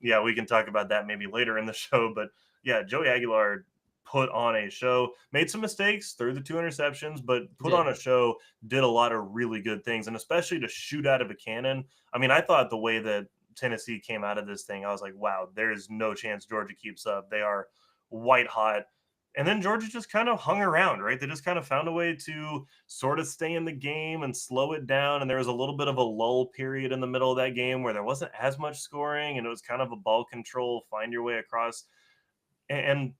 [SPEAKER 3] yeah, we can talk about that maybe later in the show. But, yeah, Joey Aguilar put on a show, made some mistakes, threw the 2 interceptions, but put on a show, did a lot of really good things, and especially to shoot out of a cannon. I mean, I thought the way that Tennessee came out of this thing, I was like, wow, there's no chance Georgia keeps up. They are white hot. And then Georgia just kind of hung around, right? They just kind of found a way to sort of stay in the game and slow it down. And there was a little bit of a lull period in the middle of that game where there wasn't as much scoring, and it was kind of a ball control, find your way across. And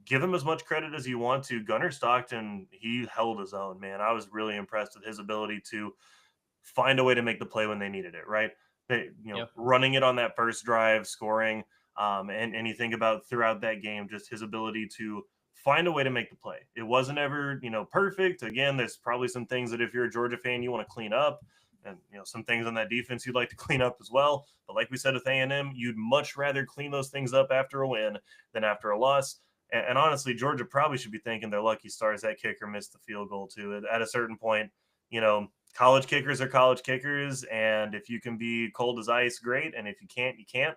[SPEAKER 3] give him as much credit as you want to. Gunnar Stockton, he held his own, man. I was really impressed with his ability to find a way to make the play when they needed it, right? Running it on that first drive, scoring, and you think about throughout that game, just his ability to find a way to make the play. It wasn't ever, perfect. Again, there's probably some things that if you're a Georgia fan, you want to clean up, and some things on that defense you'd like to clean up as well. But like we said with A&M, you'd much rather clean those things up after a win than after a loss. And honestly, Georgia probably should be thanking their lucky stars that kicker missed the field goal too. At a certain point, college kickers are college kickers, and if you can be cold as ice, great. And if you can't, you can't.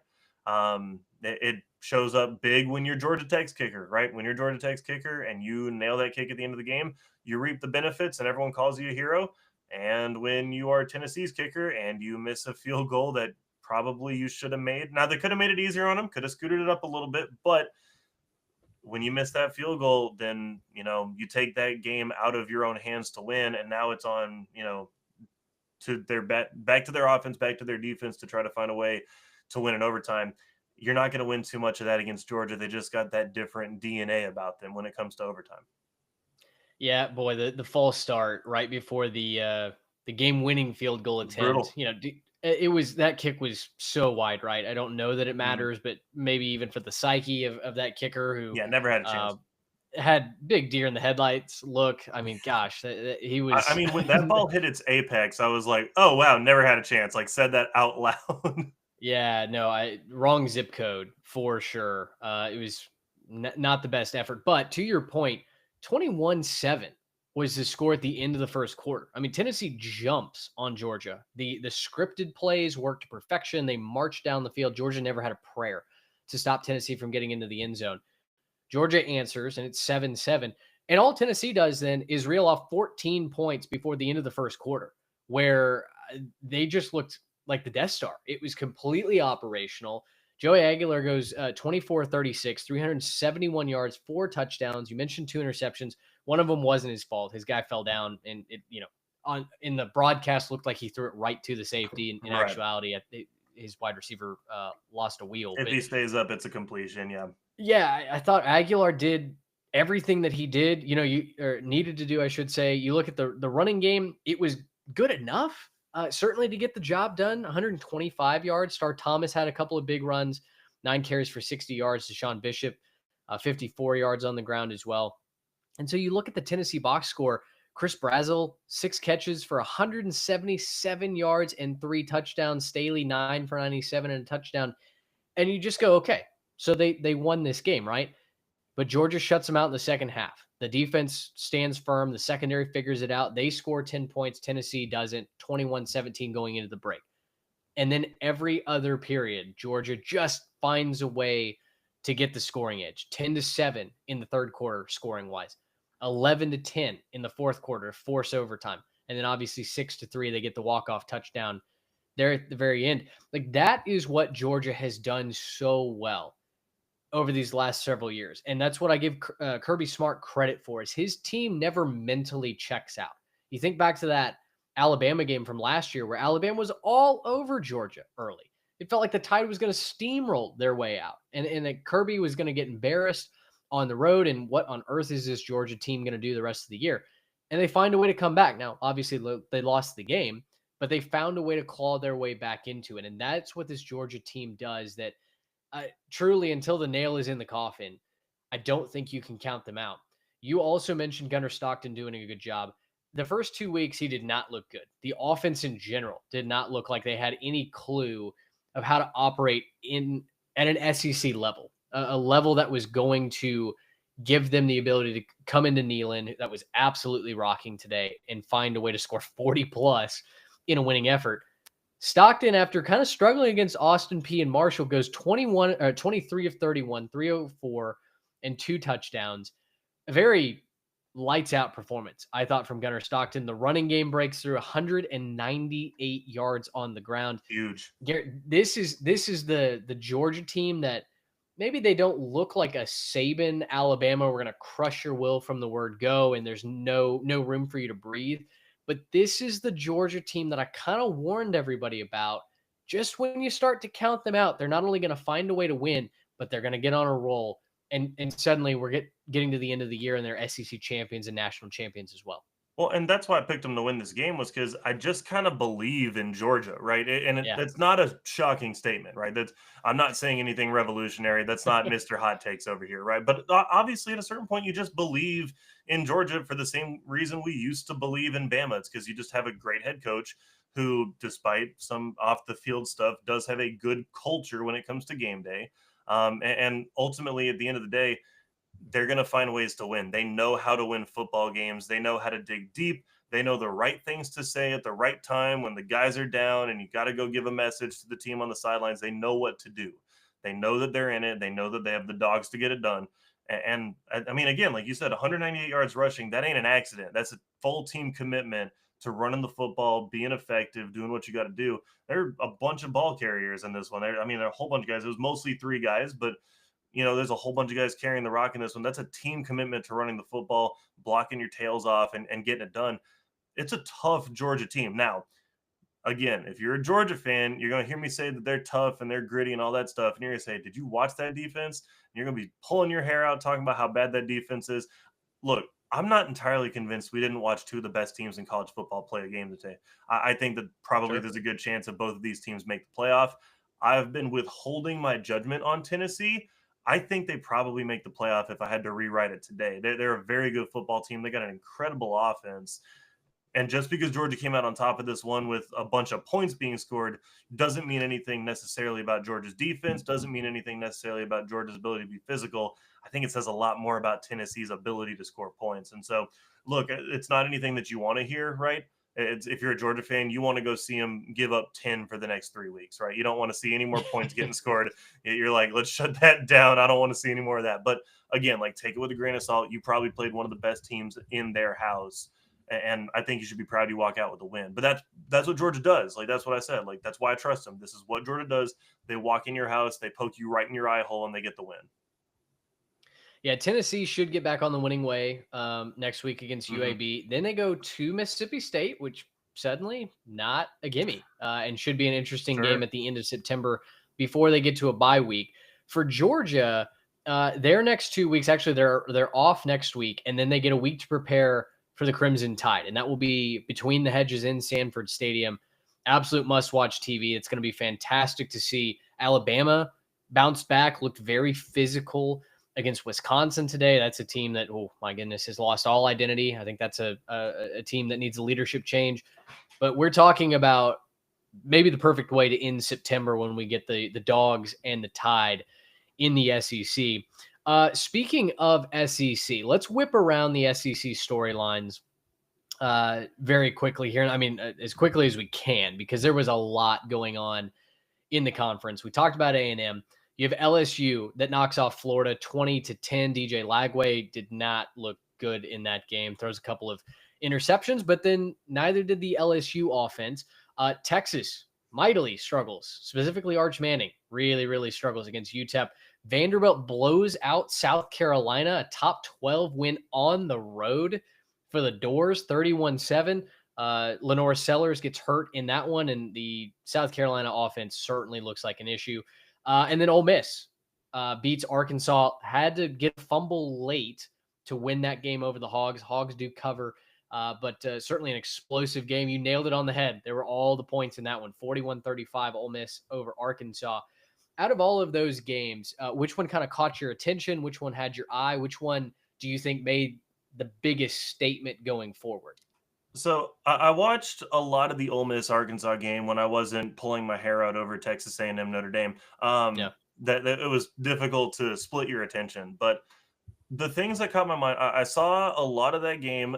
[SPEAKER 3] It shows up big when you're Georgia Tech's kicker, right? When you're Georgia Tech's kicker and you nail that kick at the end of the game, you reap the benefits and everyone calls you a hero. And when you are Tennessee's kicker and you miss a field goal that probably you should have made, now they could have made it easier on them, could have scooted it up a little bit, but when you miss that field goal, then, you take that game out of your own hands to win. And now it's on, to their back to their offense, back to their defense to try to find a way to win in overtime. You're not going to win too much of that against Georgia. They just got that different DNA about them when it comes to overtime.
[SPEAKER 1] Yeah, boy, the false start right before the game-winning field goal attempt. It was, that kick was so wide, right? I don't know that it matters, but maybe even for the psyche of that kicker who
[SPEAKER 3] never had a chance.
[SPEAKER 1] Had big deer in the headlights look. I mean, gosh, he was.
[SPEAKER 3] I mean, when that ball hit its apex, I was like, oh, wow, never had a chance. Like, said that out loud.
[SPEAKER 1] Yeah, no, wrong zip code for sure. It was not the best effort. But to your point, 21-7 was the score at the end of the first quarter. I mean, Tennessee jumps on Georgia. The scripted plays worked to perfection. They marched down the field. Georgia never had a prayer to stop Tennessee from getting into the end zone. Georgia answers, and it's 7-7. And all Tennessee does then is reel off 14 points before the end of the first quarter, where they just looked like the Death Star. It was completely operational. Joey Aguilar goes 24-36, 371 yards, 4 touchdowns. You mentioned 2 interceptions. One of them wasn't his fault. His guy fell down, and it, in the broadcast looked like he threw it right to the safety. In actuality, his wide receiver lost a wheel.
[SPEAKER 3] If he stays up, it's a completion. Yeah.
[SPEAKER 1] Yeah, I thought Aguilar did everything that he did, needed to do, I should say. You look at the running game, it was good enough, certainly to get the job done. 125 yards. Star Thomas had a couple of big runs, 9 carries for 60 yards. Deshaun Bishop, 54 yards on the ground as well. And so you look at the Tennessee box score. Chris Brazzell, 6 catches for 177 yards and 3 touchdowns. Staley, 9 for 97 and a touchdown. And you just go, okay, so they won this game, right? But Georgia shuts them out in the second half. The defense stands firm. The secondary figures it out. They score 10 points. Tennessee doesn't. 21-17 going into the break. And then every other period, Georgia just finds a way to get the scoring edge. 10-7 in the third quarter, scoring-wise. 11-10 in the fourth quarter, force overtime. And then obviously 6-3, they get the walk-off touchdown there at the very end. Like, that is what Georgia has done so well over these last several years. And that's what I give Kirby Smart credit for, is his team never mentally checks out. You think back to that Alabama game from last year where Alabama was all over Georgia early. It felt like the Tide was going to steamroll their way out. And that Kirby was going to get embarrassed on the road. And what on earth is this Georgia team going to do the rest of the year? And they find a way to come back. Now, obviously, they lost the game, but they found a way to claw their way back into it. And that's what this Georgia team does, that truly, until the nail is in the coffin, I don't think you can count them out. You also mentioned Gunnar Stockton doing a good job. The first 2 weeks, he did not look good. The offense in general did not look like they had any clue of how to operate at an SEC level, a level that was going to give them the ability to come into Neyland, that was absolutely rocking today, and find a way to score 40 plus in a winning effort. Stockton, after kind of struggling against Austin Peay and Marshall, goes 23 of 31, 304, and 2 touchdowns. A very lights out performance, I thought, from Gunnar Stockton. The running game breaks through 198 yards on the ground.
[SPEAKER 3] Huge.
[SPEAKER 1] Garrett, this is the Georgia team that maybe they don't look like a Saban, Alabama. We're going to crush your will from the word go, and there's no room for you to breathe. But this is the Georgia team that I kind of warned everybody about. Just when you start to count them out, they're not only going to find a way to win, but they're going to get on a roll. And suddenly we're getting to the end of the year and they're SEC champions and national champions as well.
[SPEAKER 3] Well, and that's why I picked them to win this game, was because I just kind of believe in Georgia, right? It's not a shocking statement, right? I'm not saying anything revolutionary. That's not Mr. Hot Takes over here, right? But obviously, at a certain point, you just believe in Georgia for the same reason we used to believe in Bama. It's because you just have a great head coach who, despite some off-the-field stuff, does have a good culture when it comes to game day. And ultimately, at the end of the day, they're going to find ways to win. They know how to win football games. They know how to dig deep. They know the right things to say at the right time when the guys are down and you got to go give a message to the team on the sidelines. They know what to do. They know that they're in it. They know that they have the dogs to get it done. And I mean, again, like you said, 198 yards rushing, that ain't an accident. That's a full team commitment to running the football, being effective, doing what you got to do. There are a bunch of ball carriers in this one. There are a whole bunch of guys. It was mostly 3 guys, but there's a whole bunch of guys carrying the rock in this one. That's a team commitment to running the football, blocking your tails off, and getting it done. It's a tough Georgia team. Now, again, if you're a Georgia fan, you're going to hear me say that they're tough and they're gritty and all that stuff. And you're going to say, did you watch that defense? And you're going to be pulling your hair out talking about how bad that defense is. Look, I'm not entirely convinced we didn't watch 2 of the best teams in college football play a game today. I think that probably there's a good chance that both of these teams make the playoff. I've been withholding my judgment on Tennessee. I think they probably make the playoff if I had to rewrite it today. They're a very good football team. They got an incredible offense. And just because Georgia came out on top of this one with a bunch of points being scored doesn't mean anything necessarily about Georgia's defense, doesn't mean anything necessarily about Georgia's ability to be physical. I think it says a lot more about Tennessee's ability to score points. And so, look, it's not anything that you want to hear, right? If you're a Georgia fan, you want to go see them give up 10 for the next 3 weeks, right? You don't want to see any more points getting scored. You're like, let's shut that down. I don't want to see any more of that. But again, like, take it with a grain of salt. You probably played one of the best teams in their house. And I think you should be proud you walk out with a win. But that's what Georgia does. Like, that's what I said. Like, that's why I trust them. This is what Georgia does. They walk in your house, they poke you right in your eye hole, and they get the win.
[SPEAKER 1] Yeah, Tennessee should get back on the winning way next week against UAB. Then they go to Mississippi State, which suddenly not a gimme, and should be an interesting game at the end of September before they get to a bye week. For Georgia, their next 2 weeks, actually, they're off next week, and then they get a week to prepare for the Crimson Tide, and that will be Between the Hedges in Sanford Stadium. Absolute must-watch TV. It's going to be fantastic to see. Alabama bounce back, looked very physical against Wisconsin today. That's a team that, oh my goodness, has lost all identity. I think that's a team that needs a leadership change. But we're talking about maybe the perfect way to end September when we get the Dogs and the Tide in the SEC. Speaking of SEC, let's whip around the SEC storylines very quickly here. I mean, as quickly as we can, because there was a lot going on in the conference. We talked about A&M. You have LSU that knocks off Florida 20-10. DJ Lagway did not look good in that game. Throws a couple of interceptions, but then neither did the LSU offense. Texas mightily struggles, specifically Arch Manning really, really struggles against UTEP. Vanderbilt blows out South Carolina, a top 12 win on the road for the Doors, 31-7. Lenore Sellers gets hurt in that one, and the South Carolina offense certainly looks like an issue. And then Ole Miss beats Arkansas, had to get a fumble late to win that game over the Hogs. Hogs do cover, but certainly an explosive game. You nailed it on the head. There were all the points in that one, 41-35 Ole Miss over Arkansas. Out of all of those games, which one kind of caught your attention? Which one had your eye? Which one do you think made the biggest statement going forward?
[SPEAKER 3] So I watched a lot of the Ole Miss Arkansas game when I wasn't pulling my hair out over Texas A&M Notre Dame. That it was difficult to split your attention, but the things that caught my mind, I saw a lot of that game,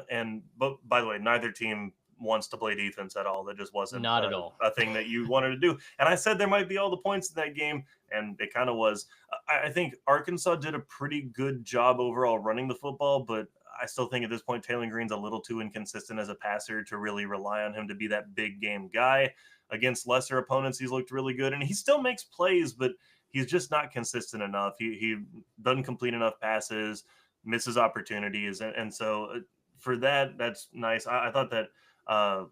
[SPEAKER 3] but by the way, neither team wants to play defense at all. That just wasn't
[SPEAKER 1] at all
[SPEAKER 3] a thing that you wanted to do. And I said there might be all the points in that game, and it kind of was. I think Arkansas did a pretty good job overall running the football, but I still think at this point Taylor Green's a little too inconsistent as a passer to really rely on him to be that big game guy. Against lesser opponents, he's looked really good, and he still makes plays, but he's just not consistent enough. He doesn't complete enough passes, misses opportunities, and so for that, that's nice. I thought that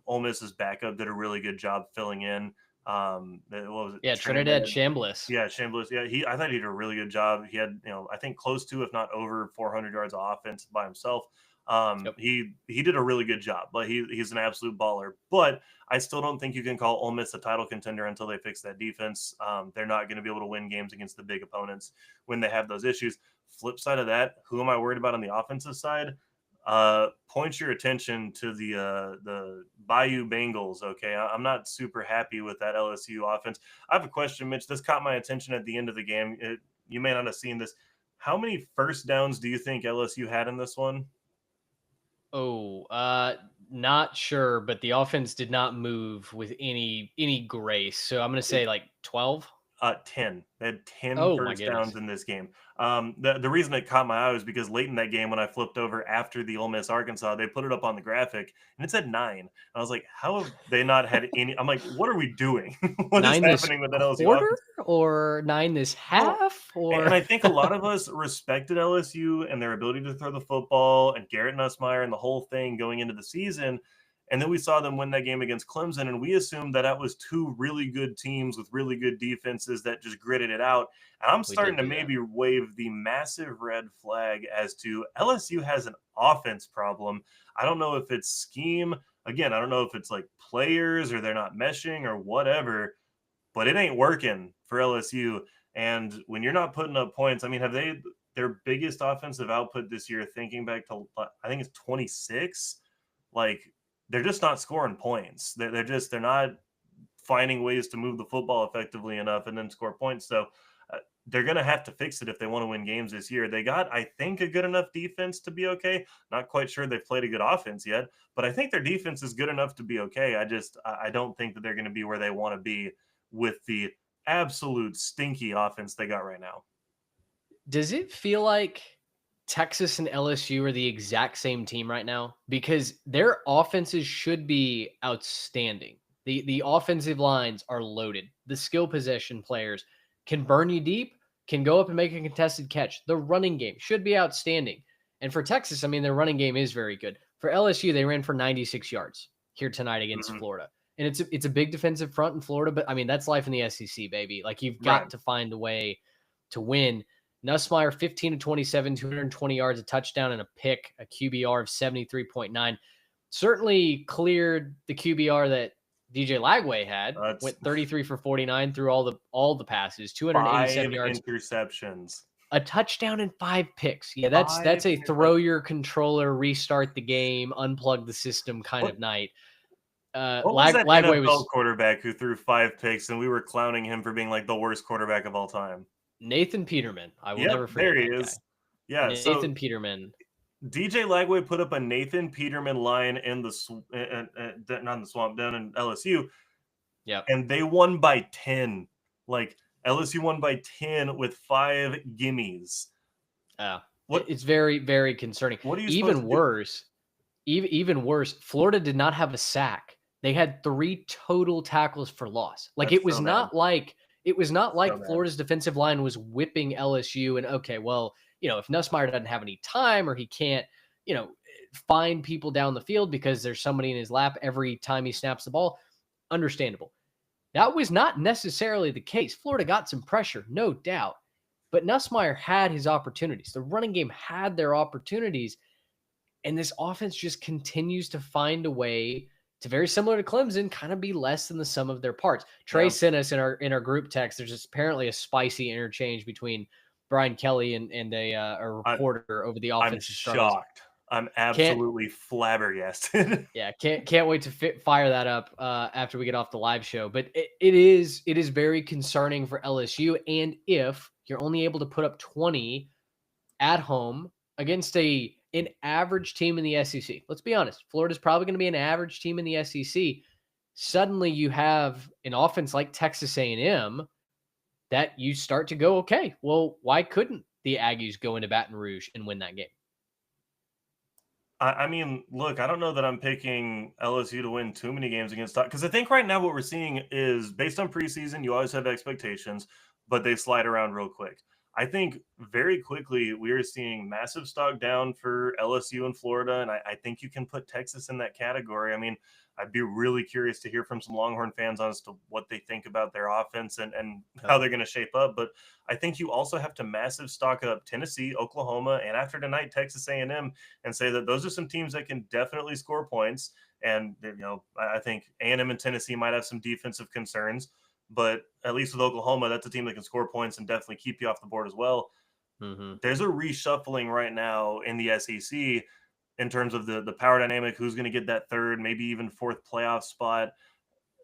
[SPEAKER 3] Ole Miss's backup did a really good job filling in. What was it?
[SPEAKER 1] Yeah, Trinidad Chambliss.
[SPEAKER 3] Yeah, Chambliss. Yeah, I thought he did a really good job. He had, I think close to, if not over 400 yards of offense by himself. He did a really good job, but he's an absolute baller. But I still don't think you can call Ole Miss a title contender until they fix that defense. They're not going to be able to win games against the big opponents when they have those issues. Flip side of that, who am I worried about on the offensive side? Point your attention to the Bayou Bengals. Okay, I'm not super happy with that LSU offense. I have a question, Mitch. This caught my attention at the end of the game. You may not have seen this. How many first downs do you think LSU had in this one?
[SPEAKER 1] Not sure, but the offense did not move with any grace. So I'm going to say like 12.
[SPEAKER 3] 10. They had 10 first
[SPEAKER 1] my
[SPEAKER 3] downs in this game. The reason it caught my eye was because late in that game, when I flipped over after the Ole Miss Arkansas, they put it up on the graphic and it said 9. And I was like, how have they not had any? I'm like, what are we doing? What is happening with that LSU
[SPEAKER 1] quarter offense? Or 9 this half?
[SPEAKER 3] And I think a lot of us respected LSU and their ability to throw the football and Garrett Nussmeier and the whole thing going into the season. And then we saw them win that game against Clemson, and we assumed that was two really good teams with really good defenses that just gritted it out. And I'm starting to maybe wave the massive red flag as to LSU has an offense problem. I don't know if it's scheme. Again, I don't know if it's like players or they're not meshing or whatever, but it ain't working for LSU. And when you're not putting up points, I mean, have they their biggest offensive output this year, thinking back to, I think it's 26, like, they're just not scoring points. They're not finding ways to move the football effectively enough and then score points. So they're going to have to fix it if they want to win games this year. They got, I think, a good enough defense to be okay. Not quite sure they've played a good offense yet, but I think their defense is good enough to be okay. I don't think that they're going to be where they want to be with the absolute stinky offense they got right now.
[SPEAKER 1] Does it feel like Texas and LSU are the exact same team right now because their offenses should be outstanding. The offensive lines are loaded. The skill possession players can burn you deep, can go up and make a contested catch. The running game should be outstanding. And for Texas, I mean, their running game is very good. For LSU, they ran for 96 yards here tonight against Florida. And it's a big defensive front in Florida, but I mean, that's life in the SEC, baby. Like, you've got to find a way to win. Nussmeier, 15 to 27, 220 yards, a touchdown, and a pick, a QBR of 73.9. Certainly cleared the QBR that DJ Lagway had. Went 33 for 49 through all the passes, 287 yards.
[SPEAKER 3] Interceptions.
[SPEAKER 1] A touchdown and 5 picks. Yeah, that's a throw your controller, restart the game, unplug the system kind of night.
[SPEAKER 3] What was that NFL quarterback who threw 5 picks and we were clowning him for being like the worst quarterback of all time?
[SPEAKER 1] Nathan Peterman. I will never forget.
[SPEAKER 3] There he is. Yeah,
[SPEAKER 1] Nathan Peterman.
[SPEAKER 3] DJ Lagway put up a Nathan Peterman line in the not in the swamp, down in LSU.
[SPEAKER 1] Yeah,
[SPEAKER 3] and they won by 10. Like, LSU won by 10 with 5 gimmies.
[SPEAKER 1] It's very, very concerning.
[SPEAKER 3] What are you
[SPEAKER 1] even worse? Even worse. Florida did not have a sack. They had 3 total tackles for loss. Like, it was not like Florida's defensive line was whipping LSU. And okay, well, if Nussmeier doesn't have any time or he can't, find people down the field because there's somebody in his lap every time he snaps the ball, understandable. That was not necessarily the case. Florida got some pressure, no doubt, but Nussmeier had his opportunities. The running game had their opportunities, and this offense just continues to find a way to, very similar to Clemson, kind of be less than the sum of their parts. Trey sent us in our group text. There's just apparently a spicy interchange between Brian Kelly and a reporter over the offensive struggles.
[SPEAKER 3] I'm shocked. I'm absolutely flabbergasted.
[SPEAKER 1] Yeah, can't wait to fire that up after we get off the live show. But it is very concerning for LSU. And if you're only able to put up 20 at home against an average team in the SEC, let's be honest, Florida's probably going to be an average team in the SEC. Suddenly you have an offense like Texas A&M that you start to go, okay, well, why couldn't the Aggies go into Baton Rouge and win that game?
[SPEAKER 3] I mean, look, I don't know that I'm picking LSU to win too many games against Stock, because I think right now what we're seeing is, based on preseason, you always have expectations, but they slide around real quick. I think very quickly we are seeing massive stock down for LSU and Florida, and I think you can put Texas in that category. I mean, I'd be really curious to hear from some Longhorn fans as to what they think about their offense and how they're going to shape up. But I think you also have to massive stock up Tennessee, Oklahoma, and after tonight, Texas A&M, and say that those are some teams that can definitely score points. And, I think A&M and Tennessee might have some defensive concerns, but at least with Oklahoma, that's a team that can score points and definitely keep you off the board as well.
[SPEAKER 1] Mm-hmm.
[SPEAKER 3] There's a reshuffling right now in the SEC in terms of the power dynamic, who's going to get that 3rd, maybe even 4th playoff spot.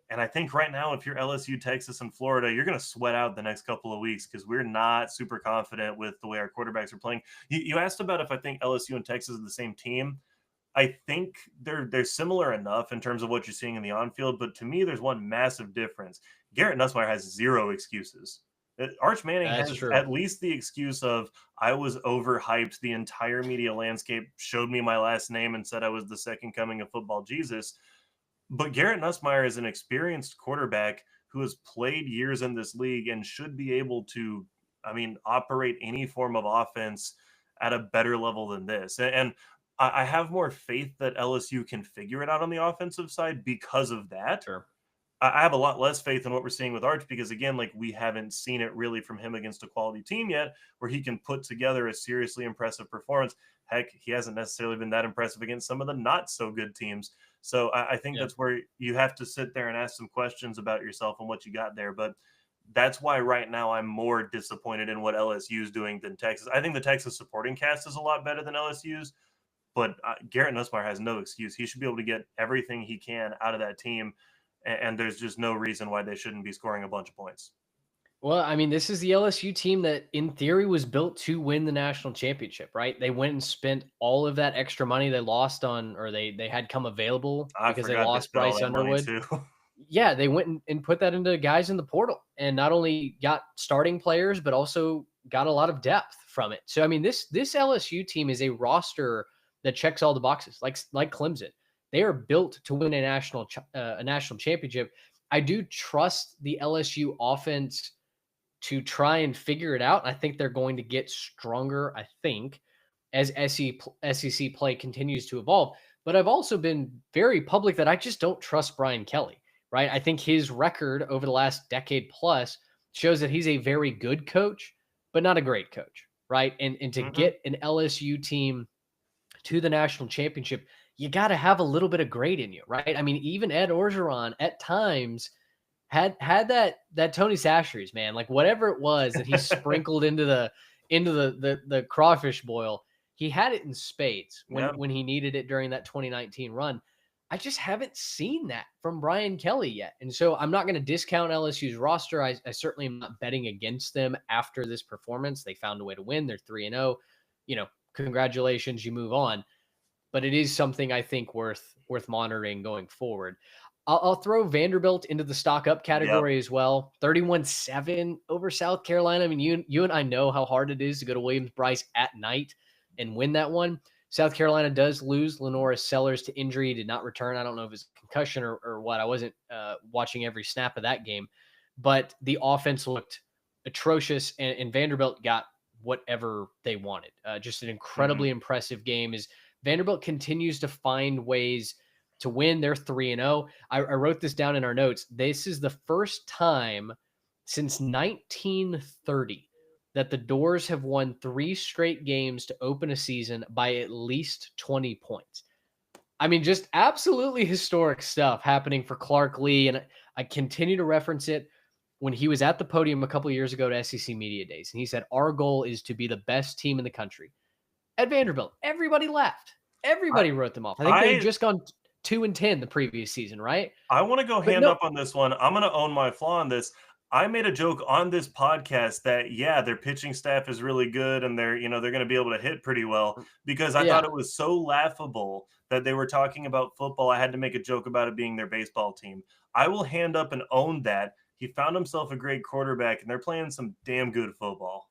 [SPEAKER 3] And I think right now, if you're LSU, Texas, and Florida, you're going to sweat out the next couple of weeks because we're not super confident with the way our quarterbacks are playing. You asked about if I think LSU and Texas are the same team. I think they're similar enough in terms of what you're seeing in the on-field, but to me, there's one massive difference. Garrett Nussmeier has 0 excuses. Arch Manning has at least the excuse of, I was overhyped. The entire media landscape showed me my last name and said I was the second coming of football Jesus. But Garrett Nussmeier is an experienced quarterback who has played years in this league and should be able to, operate any form of offense at a better level than this. And I have more faith that LSU can figure it out on the offensive side because of that.
[SPEAKER 1] Sure.
[SPEAKER 3] I have a lot less faith in what we're seeing with Arch because, again, we haven't seen it really from him against a quality team yet where he can put together a seriously impressive performance. Heck, he hasn't necessarily been that impressive against some of the not so good teams. So I think that's where you have to sit there and ask some questions about yourself and what you got there. But that's why right now I'm more disappointed in what LSU is doing than Texas. I think the Texas supporting cast is a lot better than LSU's, but Garrett Nussmeier has no excuse. He should be able to get everything he can out of that team. And there's just no reason why they shouldn't be scoring a bunch of points.
[SPEAKER 1] Well, this is the LSU team that in theory was built to win the national championship, right? They went and spent all of that extra money they lost on, or they had come available because they lost Bryce Underwood. Yeah, they went and put that into guys in the portal and not only got starting players, but also got a lot of depth from it. So I mean, this LSU team is a roster that checks all the boxes, like Clemson. They are built to win a national championship. I do trust the LSU offense to try and figure it out. I think they're going to get stronger, I think, as SEC play continues to evolve. But I've also been very public that I just don't trust Brian Kelly, right? I think his record over the last decade plus shows that he's a very good coach, but not a great coach, right? And to get an LSU team to the national championship, you got to have a little bit of great in you, right? I mean, even Ed Orgeron at times had that Tony Chachere's, man, like whatever it was that he sprinkled into the crawfish boil, he had it in spades when he needed it during that 2019 run. I just haven't seen that from Brian Kelly yet. And so I'm not going to discount LSU's roster. I certainly am not betting against them after this performance. They found a way to win. They're 3-0. Congratulations, you move on. But it is something I think worth monitoring going forward. I'll throw Vanderbilt into the stock up category as well. 31-7 over South Carolina. I mean, you and I know how hard it is to go to Williams-Brice at night and win that one. South Carolina does lose Lenora Sellers to injury. He did not return. I don't know if it's a concussion or what. I wasn't watching every snap of that game. But the offense looked atrocious, and Vanderbilt got whatever they wanted. Just an incredibly impressive game as Vanderbilt continues to find ways to win. They're 3-0. I wrote this down in our notes. This is the first time since 1930 that the Doors have won 3 straight games to open a season by at least 20 points. I mean, just absolutely historic stuff happening for Clark Lee. And I continue to reference it when he was at the podium a couple of years ago to SEC Media Days. And he said, our goal is to be the best team in the country. At Vanderbilt, everybody laughed. Everybody wrote them off. I think they had just gone 2-10 the previous season, right?
[SPEAKER 3] I want to go up on this one. I'm going to own my flaw on this. I made a joke on this podcast that, their pitching staff is really good and they're going to be able to hit pretty well because I thought it was so laughable that they were talking about football. I had to make a joke about it being their baseball team. I will hand up and own that. He found himself a great quarterback and they're playing some damn good football.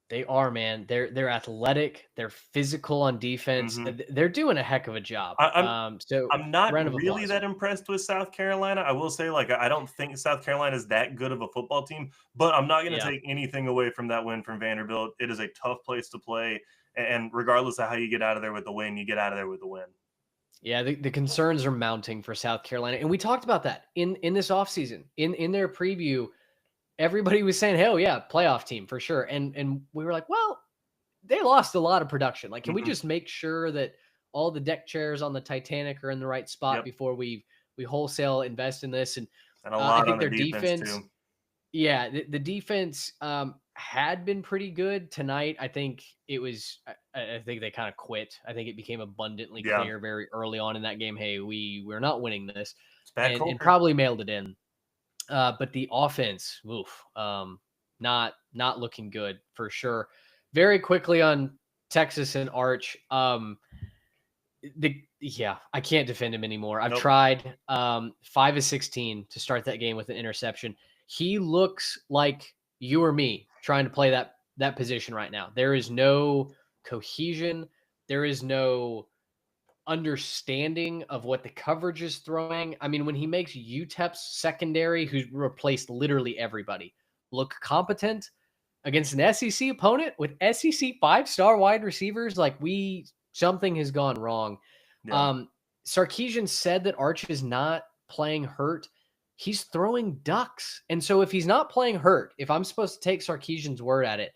[SPEAKER 1] They are, man. They're athletic. They're physical on defense. They're doing a heck of a job.
[SPEAKER 3] I'm not really that impressed with South Carolina. I will say, I don't think South Carolina is that good of a football team, but I'm not going to take anything away from that win from Vanderbilt. It is a tough place to play, and regardless of how you get out of there with the win, you get out of there with the win.
[SPEAKER 1] Yeah, the concerns are mounting for South Carolina, and we talked about that in this offseason. In their preview, everybody was saying, hell yeah, playoff team for sure. And we were like, well, they lost a lot of production. Like, can we just make sure that all the deck chairs on the Titanic are in the right spot before we wholesale invest in this? And
[SPEAKER 3] a lot
[SPEAKER 1] I think
[SPEAKER 3] on
[SPEAKER 1] their
[SPEAKER 3] the defense too.
[SPEAKER 1] Yeah, the defense had been pretty good tonight. I think it was, I think they kind of quit. I think it became abundantly clear very early on in that game, hey, we're not winning this. And probably mailed it in. But the offense, not looking good for sure. Very quickly on Texas and Arch. I can't defend him anymore. I've tried 5 of 16 to start that game with an interception. He looks like you or me trying to play that position right now. There is no cohesion. There is no understanding of what the coverage is throwing. I mean, when he makes UTEP's secondary, who's replaced literally everybody, look competent against an SEC opponent with SEC 5-star wide receivers, something has gone wrong. Sarkisian said that Arch is not playing hurt. He's throwing ducks. And so if he's not playing hurt, if I'm supposed to take Sarkisian's word at it,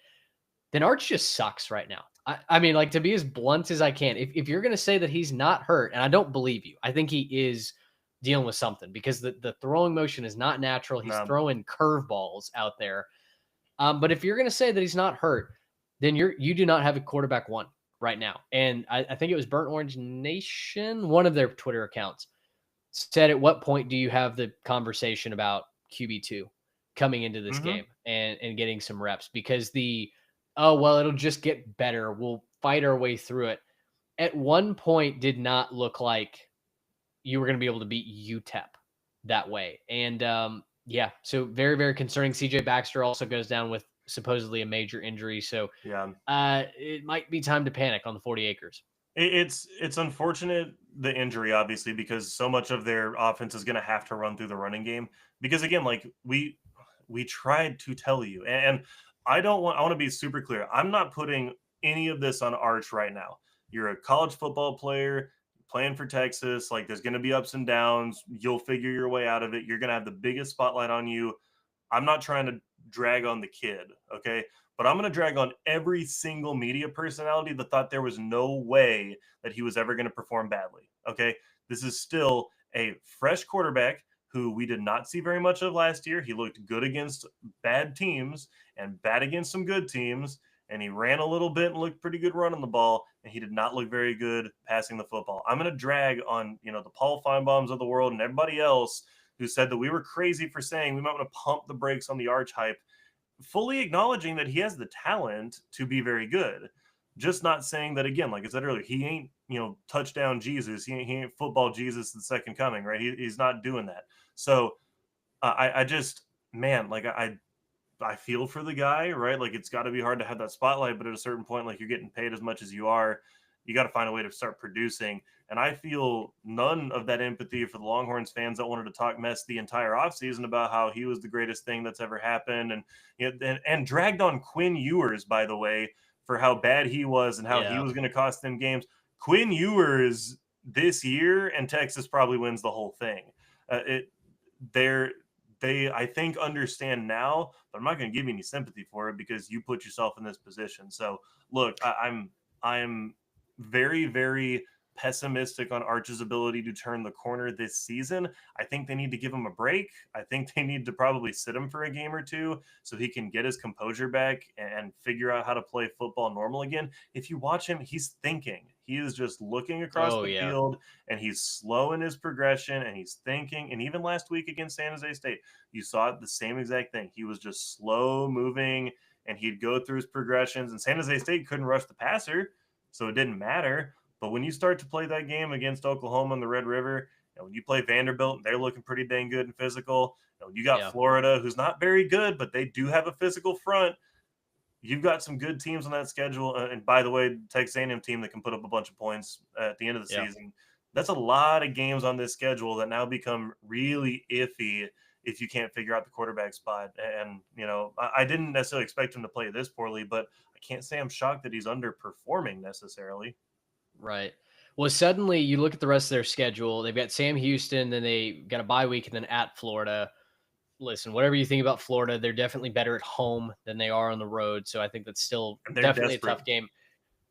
[SPEAKER 1] then Arch just sucks right now. I mean, to be as blunt as I can, if you're going to say that he's not hurt, and I don't believe you, I think he is dealing with something because the throwing motion is not natural. He's throwing curveballs out there. But if you're going to say that he's not hurt, then you do not have a quarterback one right now. And I think it was Burnt Orange Nation, one of their Twitter accounts, said at what point do you have the conversation about QB2 coming into this game and getting some reps? Because it'll just get better. We'll fight our way through it. At one point did not look like you were going to be able to beat UTEP that way. And so very, very concerning. CJ Baxter also goes down with supposedly a major injury. So
[SPEAKER 3] Yeah.
[SPEAKER 1] it might be time to panic on the 40 acres.
[SPEAKER 3] It's unfortunate, the injury, obviously, because so much of their offense is going to have to run through the running game. Because again, like we tried to tell you, and I want to be super clear. I'm not putting any of this on Arch right now. You're a college football player playing for Texas. Like there's going to be ups and downs. You'll figure your way out of it. You're going to have the biggest spotlight on you. I'm not trying to drag on the kid, okay? But I'm going to drag on every single media personality that thought there was no way that he was ever going to perform badly, okay? This is still a fresh quarterback who we did not see very much of last year. He looked good against bad teams and bad against some good teams, and he ran a little bit and looked pretty good running the ball, and he did not look very good passing the football. I'm going to drag on, the Paul Feinbaums of the world and everybody else who said that we were crazy for saying we might want to pump the brakes on the Arch hype, fully acknowledging that he has the talent to be very good. Just not saying that, again, like I said earlier, he ain't, touchdown Jesus. He ain't football Jesus, the second coming, right? He's not doing that. So I just, man, like I feel for the guy, right? Like it's got to be hard to have that spotlight, but at a certain point, like you're getting paid as much as you are, you got to find a way to start producing. And I feel none of that empathy for the Longhorns fans that wanted to talk mess the entire offseason about how he was the greatest thing that's ever happened, and dragged on Quinn Ewers, by the way, for how bad he was and how he was going to cost them games. Quinn Ewers this year, and Texas probably wins the whole thing. They I think understand now, but I'm not going to give you any sympathy for it because you put yourself in this position. So look, I'm very, very pessimistic on Arch's ability to turn the corner this season. I think they need to give him a break. I think they need to probably sit him for a game or two so he can get his composure back and figure out how to play football normal again. If you watch him, he's thinking. He is just looking across the field, and he's slow in his progression, and he's thinking. And even last week against San Jose State, you saw the same exact thing. He was just slow moving, and he'd go through his progressions. And San Jose State couldn't rush the passer, so it didn't matter. But when you start to play that game against Oklahoma in the Red River, when you play Vanderbilt, they're looking pretty dang good and physical. You got Florida, who's not very good, but they do have a physical front. You've got some good teams on that schedule. And by the way, Texas A&M team that can put up a bunch of points at the end of the season. That's a lot of games on this schedule that now become really iffy if you can't figure out the quarterback spot. And, I didn't necessarily expect him to play this poorly, but I can't say I'm shocked that he's underperforming necessarily.
[SPEAKER 1] Right. Well, suddenly you look at the rest of their schedule. They've got Sam Houston, then they got a bye week, and then at Florida. Listen, whatever you think about Florida, they're definitely better at home than they are on the road. So I think that's still definitely a tough game.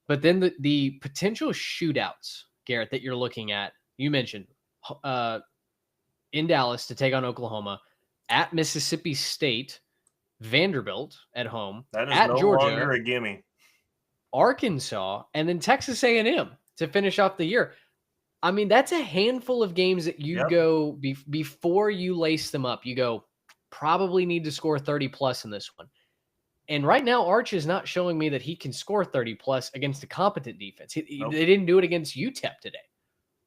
[SPEAKER 1] But then the potential shootouts, Garrett, that you're looking at, you mentioned in Dallas to take on Oklahoma, at Mississippi State, Vanderbilt at home,
[SPEAKER 3] that is
[SPEAKER 1] at
[SPEAKER 3] no
[SPEAKER 1] Georgia,
[SPEAKER 3] longer a gimme.
[SPEAKER 1] Arkansas, and then Texas A&M to finish off the year. I mean, that's a handful of games that you go before you lace them up. You go, probably need to score 30 plus in this one. And right now, Arch is not showing me that he can score 30 plus against a competent defense. They didn't do it against UTEP today.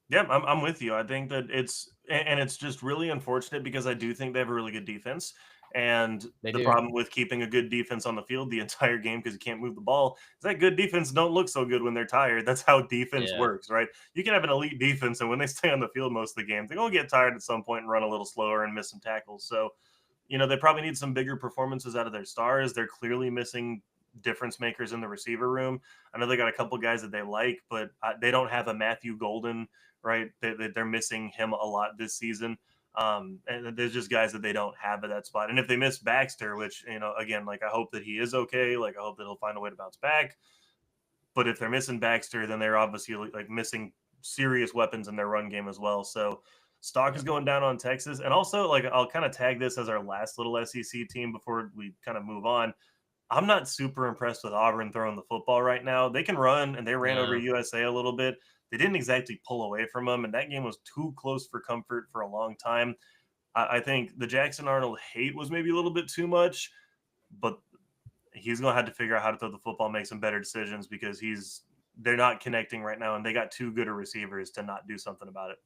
[SPEAKER 3] Yeah, I'm with you. I think that it's just really unfortunate because I do think they have a really good defense. And the problem with keeping a good defense on the field the entire game because you can't move the ball is that good defense don't look so good when they're tired. That's how defense works, right? You can have an elite defense, and when they stay on the field most of the game, they're going to get tired at some point and run a little slower and miss some tackles. So, they probably need some bigger performances out of their stars. They're clearly missing difference makers in the receiver room. I know they got a couple guys that they like, but they don't have a Matthew Golden, right? They're missing him a lot this season. And there's just guys that they don't have at that spot. And if they miss Baxter, which, again, like I hope that he is okay. Like I hope that he'll find a way to bounce back. But if they're missing Baxter, then they're obviously like missing serious weapons in their run game as well. So stock is going down on Texas. And also, like, I'll kind of tag this as our last little SEC team before we kind of move on. I'm not super impressed with Auburn throwing the football right now. They can run, and they ran over USA a little bit. They didn't exactly pull away from them, and that game was too close for comfort for a long time. I think the Jackson Arnold hate was maybe a little bit too much, but he's going to have to figure out how to throw the football, make some better decisions because they're not connecting right now, and they got too good of receivers to not do something about it.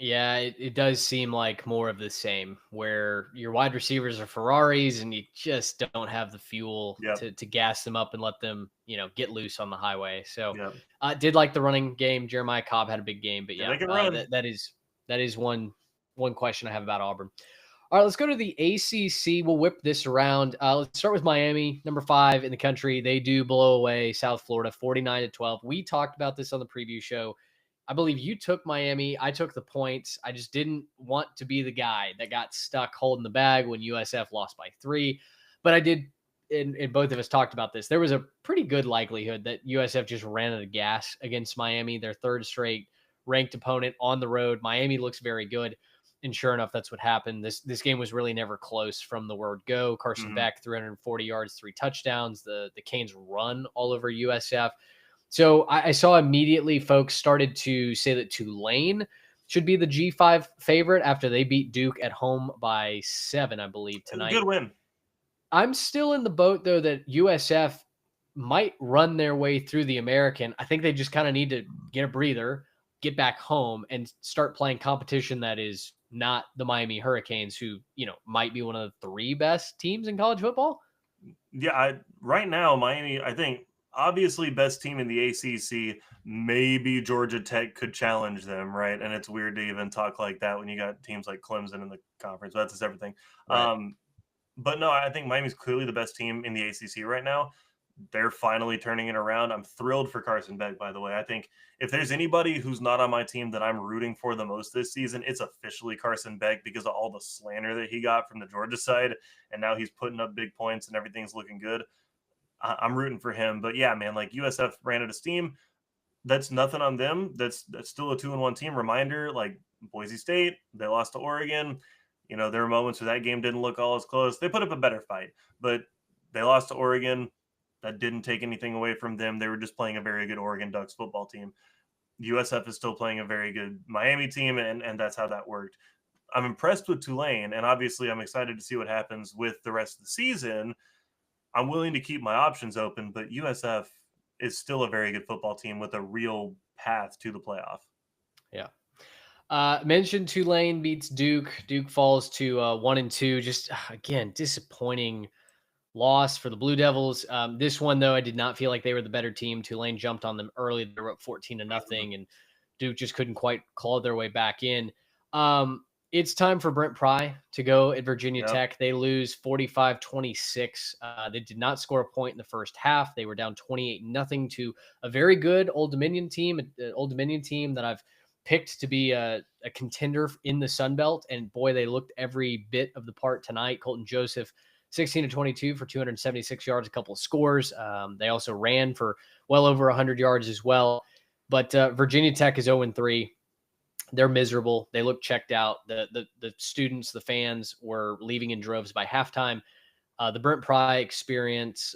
[SPEAKER 1] Yeah, it does seem like more of the same, where your wide receivers are Ferraris and you just don't have the fuel
[SPEAKER 3] Yep.
[SPEAKER 1] to gas them up and let them, get loose on the highway. So
[SPEAKER 3] Yep.
[SPEAKER 1] did like the running game. Jeremiah Cobb had a big game, but
[SPEAKER 3] Yeah,
[SPEAKER 1] yeah,
[SPEAKER 3] they can run.
[SPEAKER 1] that is one question I have about Auburn. All right, let's go to the ACC. We'll whip this around. Let's start with Miami, number 5 in the country. They do blow away South Florida, 49-12. We talked about this on the preview show. I believe you took Miami. I took the points. I just didn't want to be the guy that got stuck holding the bag when USF lost by 3. But I did, and both of us talked about this. There was a pretty good likelihood that USF just ran out of gas against Miami, their third straight ranked opponent on the road. Miami looks very good. And sure enough, that's what happened. This game was really never close from the word go. Carson Beck, 340 yards, 3 touchdowns. The Canes run all over USF. So I saw immediately folks started to say that Tulane should be the G5 favorite after they beat Duke at home by 7, I believe, tonight.
[SPEAKER 3] Good win.
[SPEAKER 1] I'm still in the boat, though, that USF might run their way through the American. I think they just kind of need to get a breather, get back home, and start playing competition that is not the Miami Hurricanes, who, might be one of the 3 best teams in college football.
[SPEAKER 3] Yeah, right now, Miami, I think, obviously best team in the ACC. Maybe Georgia Tech could challenge them, right? And it's weird to even talk like that when you got teams like Clemson in the conference. But that's just everything.
[SPEAKER 1] Right.
[SPEAKER 3] But no, I think Miami's clearly the best team in the ACC right now. They're finally turning it around. I'm thrilled for Carson Beck, by the way. I think if there's anybody who's not on my team that I'm rooting for the most this season, it's officially Carson Beck because of all the slander that he got from the Georgia side. And now he's putting up big points and everything's looking good. I'm rooting for him. But yeah, man, like USF ran out of steam. That's nothing on them. That's still a 2-1 team. Reminder, like Boise State, they lost to Oregon. There were moments where that game didn't look all as close. They put up a better fight, but they lost to Oregon. That didn't take anything away from them. They were just playing a very good Oregon Ducks football team. USF is still playing a very good Miami team, and that's how that worked. I'm impressed with Tulane, and obviously I'm excited to see what happens with the rest of the season. I'm willing to keep my options open, but USF is still a very good football team with a real path to the playoff.
[SPEAKER 1] Yeah. Mentioned Tulane beats Duke. Duke falls to 1-2. Just again, disappointing loss for the Blue Devils. This one, though, I did not feel like they were the better team. Tulane jumped on them early. They were up 14-0, and Duke just couldn't quite claw their way back in. It's time for Brent Pry to go at Virginia Tech. They lose 45-26. They did not score a point in the first half. They were down 28-0 to a very good Old Dominion team, that I've picked to be a contender in the Sun Belt. And boy, they looked every bit of the part tonight. Colton Joseph, 16-22 for 276 yards, a couple of scores. They also ran for well over 100 yards as well. But Virginia Tech is 0-3. They're miserable. They look checked out. The students, the fans were leaving in droves by halftime. The Brent Pry experience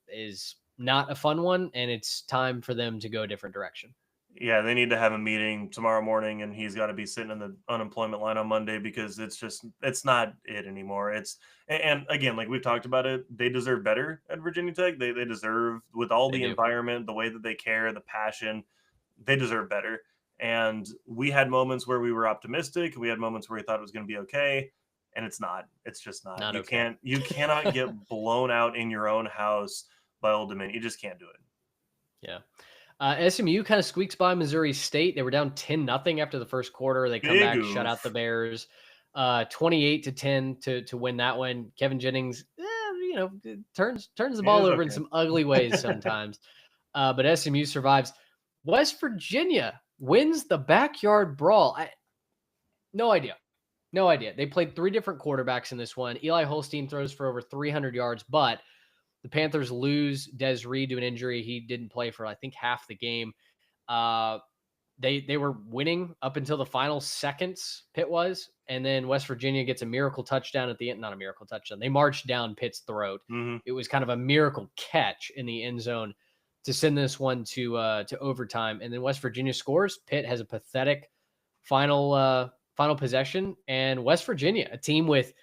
[SPEAKER 1] is not a fun one, and it's time for them to go a different direction.
[SPEAKER 3] Yeah, they need to have a meeting tomorrow morning, and he's got to be sitting in the unemployment line on Monday because it's not it anymore. And again, like we've talked about it, they deserve better at Virginia Tech. They deserve, with all the environment, the way that they care, the passion, they deserve better. And we had moments where we were optimistic. We had moments where we thought it was going to be okay, and it's not. It's just not. You cannot get blown out in your own house by Old Dominion. You just can't do it.
[SPEAKER 1] Yeah. SMU kind of squeaks by Missouri State. They were down 10-0 after the first quarter. They come back, shut out the Bears, 28-10 to win that one. Kevin Jennings, turns the ball over in some ugly ways sometimes. But SMU survives. West Virginia wins the backyard brawl. No idea. They played 3 different quarterbacks in this one. Eli Holstein throws for over 300 yards, but the Panthers lose Des Reed to an injury. He didn't play for, I think, half the game. They were winning up until the final seconds, Pitt was, and then West Virginia gets a miracle touchdown at the end. Not a miracle touchdown. They marched down Pitt's throat. Mm-hmm. It was kind of a miracle catch in the end zone to send this one to overtime. And then West Virginia scores. Pitt has a pathetic final possession. And West Virginia, a team with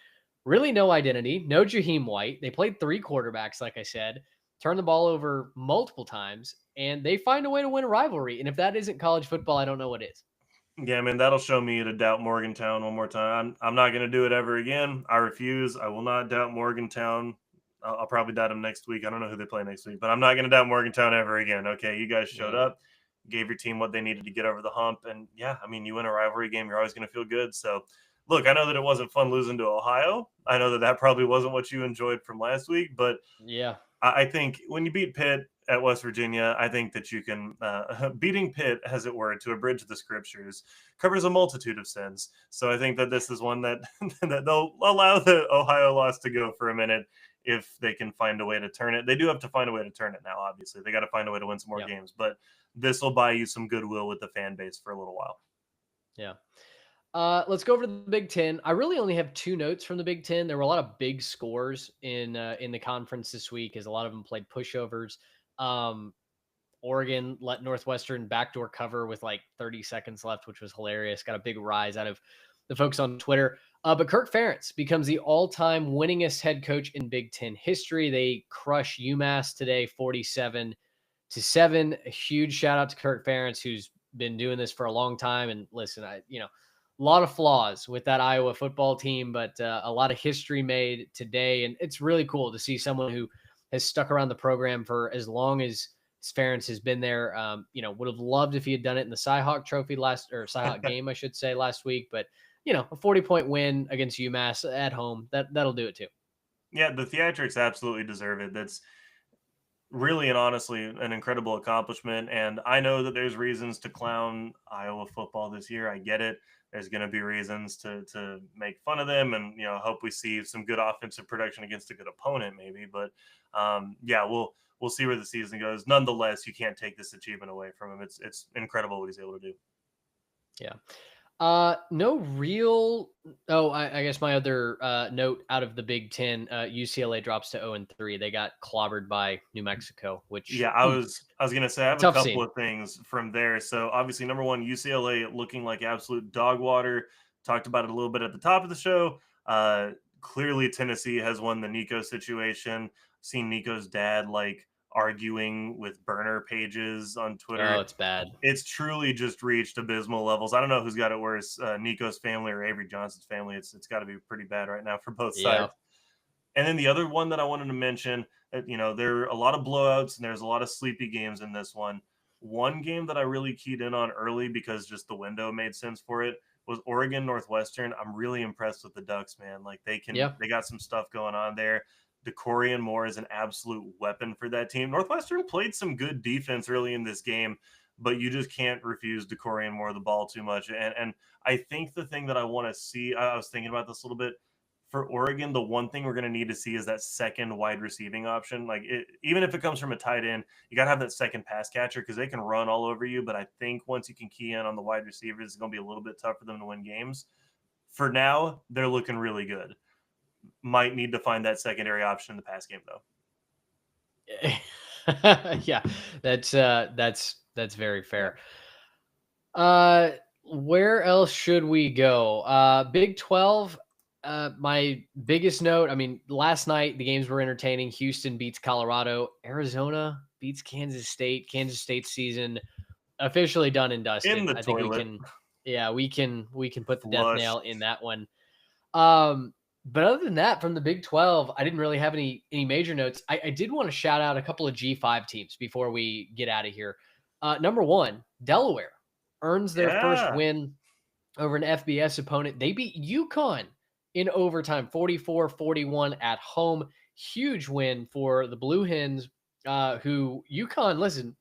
[SPEAKER 1] really no identity, no Jaheim White. They played 3 quarterbacks, like I said, turned the ball over multiple times, and they find a way to win a rivalry. And if that isn't college football, I don't know what is.
[SPEAKER 3] Yeah, man, that'll show me to doubt Morgantown one more time. I'm not going to do it ever again. I refuse. I will not doubt Morgantown. I'll probably doubt them next week. I don't know who they play next week, but I'm not going to doubt Morgantown ever again. Okay, you guys showed
[SPEAKER 1] Yeah.
[SPEAKER 3] up, gave your team what they needed to get over the hump, and yeah, I mean, you win a rivalry game, you're always going to feel good. So, look, I know that it wasn't fun losing to Ohio. I know that that probably wasn't what you enjoyed from last week, but
[SPEAKER 1] Yeah.
[SPEAKER 3] I think when you beat Pitt at West Virginia, I think that you can beating Pitt, as it were, to abridge the scriptures, covers a multitude of sins. So I think that this is one that that they'll allow the Ohio loss to go for a minute if they can find a way to turn it. They do have to find a way to turn it now. Obviously, they got to find a way to win some more
[SPEAKER 1] Yeah.
[SPEAKER 3] games, but this will buy you some goodwill with the fan base for a little while.
[SPEAKER 1] Yeah. Let's go over to the Big Ten. I really only have two notes from the Big Ten. There were a lot of big scores in the conference this week, as a lot of them played pushovers. Um, Oregon let Northwestern backdoor cover with like 30 seconds left, which was hilarious. Got a big rise out of the folks on Twitter. But Kirk Ferentz becomes the all-time winningest head coach in Big Ten history. They crush UMass today, 47-7. A huge shout out to Kirk Ferentz, who's been doing this for a long time. And listen, a lot of flaws with that Iowa football team, but a lot of history made today. And it's really cool to see someone who has stuck around the program for as long as Ferentz has been there. Would have loved if he had done it in the Cyhawk Trophy Cyhawk game, I should say, last week. But a 40-point win against UMass at home, that'll do it too.
[SPEAKER 3] Yeah, the theatrics absolutely deserve it. That's really and honestly an incredible accomplishment. And I know that there's reasons to clown Iowa football this year. I get it. There's going to be reasons to make fun of them, and hope we see some good offensive production against a good opponent, maybe. But yeah, we'll see where the season goes. Nonetheless, you can't take this achievement away from him. It's incredible what he's able to do.
[SPEAKER 1] Yeah. No real. Oh, I guess my other note out of the Big Ten, UCLA drops to 0-3. They got clobbered by New Mexico, which
[SPEAKER 3] Yeah, I was gonna say I have a
[SPEAKER 1] tough
[SPEAKER 3] couple
[SPEAKER 1] scene.
[SPEAKER 3] of things from there. So obviously, number one, UCLA looking like absolute dog water. Talked about it a little bit at the top of the show. Clearly, Tennessee has won the Nico situation. Seen Nico's dad like arguing with burner pages on Twitter.
[SPEAKER 1] Oh, it's bad.
[SPEAKER 3] It's truly just reached abysmal levels. I don't know who's got it worse, Nico's family or Avery Johnson's family. It's got to be pretty bad right now for both sides. And then the other one that I wanted to mention, there are a lot of blowouts and there's a lot of sleepy games in this one. One game that I really keyed in on early because just the window made sense for it was Oregon Northwestern. I'm really impressed with the Ducks, man. Like they got some stuff going on there. DeCorian Moore is an absolute weapon for that team. Northwestern played some good defense early in this game, but you just can't refuse DeCorian Moore the ball too much. And I think the thing that I want to see, I was thinking about this a little bit, for Oregon, the one thing we're going to need to see is that second wide receiving option. Even if it comes from a tight end, you got to have that second pass catcher because they can run all over you. But I think once you can key in on the wide receivers, it's going to be a little bit tough for them to win games. For now, they're looking really good. Might need to find that secondary option in the pass game,
[SPEAKER 1] though. Yeah, that's very fair. Where else should we go? Big 12. My biggest note, I mean, last night the games were entertaining. Houston beats Colorado. Arizona beats Kansas State. Kansas State's season officially done and dusted.
[SPEAKER 3] In the
[SPEAKER 1] I
[SPEAKER 3] toilet.
[SPEAKER 1] think we can put the death nail in that one. But other than that, from the Big 12, I didn't really have any major notes. I did want to shout out a couple of G5 teams before we get out of here. Number one, Delaware earns their first win over an FBS opponent. They beat UConn in overtime, 44-41 at home. Huge win for the Blue Hens, who UConn, listen,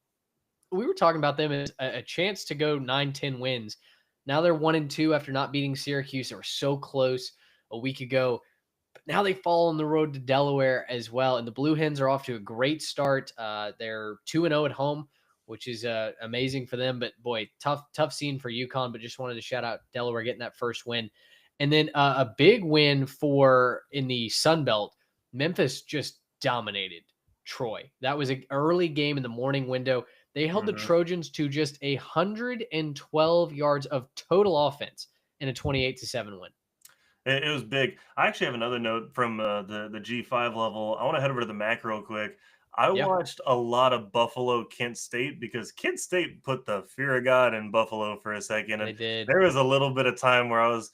[SPEAKER 1] we were talking about them as a chance to go 9-10 wins. Now they're 1-2 after not beating Syracuse. They were so close a week ago. But now they fall on the road to Delaware as well. And the Blue Hens are off to a great start. They're 2-0 at home, which is amazing for them. But boy, tough scene for UConn. But just wanted to shout out Delaware getting that first win. And then a big win in the Sun Belt. Memphis just dominated Troy. That was an early game in the morning window. They held the Trojans to just 112 yards of total offense in a 28-7 win.
[SPEAKER 3] It was big. I actually have another note from the G5 level. I want to head over to the MAC real quick. I
[SPEAKER 1] Yeah.
[SPEAKER 3] watched a lot of Buffalo Kent State because Kent State put the fear of God in Buffalo for a second,
[SPEAKER 1] They
[SPEAKER 3] and
[SPEAKER 1] did.
[SPEAKER 3] there was a little bit of time where I was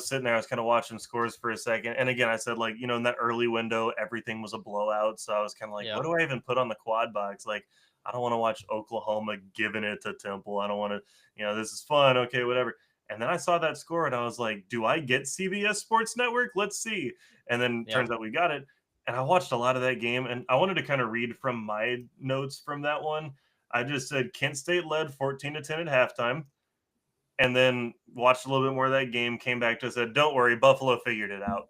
[SPEAKER 3] sitting there, I was kind of watching scores for a second, and again, I said, like, in that early window, everything was a blowout, so I was kind of like,
[SPEAKER 1] Yeah.
[SPEAKER 3] what do I even put on the quad box? Like, I don't want to watch Oklahoma giving it to Temple. I don't want to, this is fun, okay, whatever. And then I saw that score, and I was like, do I get CBS Sports Network? Let's see. And then
[SPEAKER 1] Yeah.
[SPEAKER 3] turns out we got it. And I watched a lot of that game, and I wanted to kind of read from my notes from that one. I just said Kent State led 14-10 at halftime, and then watched a little bit more of that game, came back to said, don't worry, Buffalo figured it out.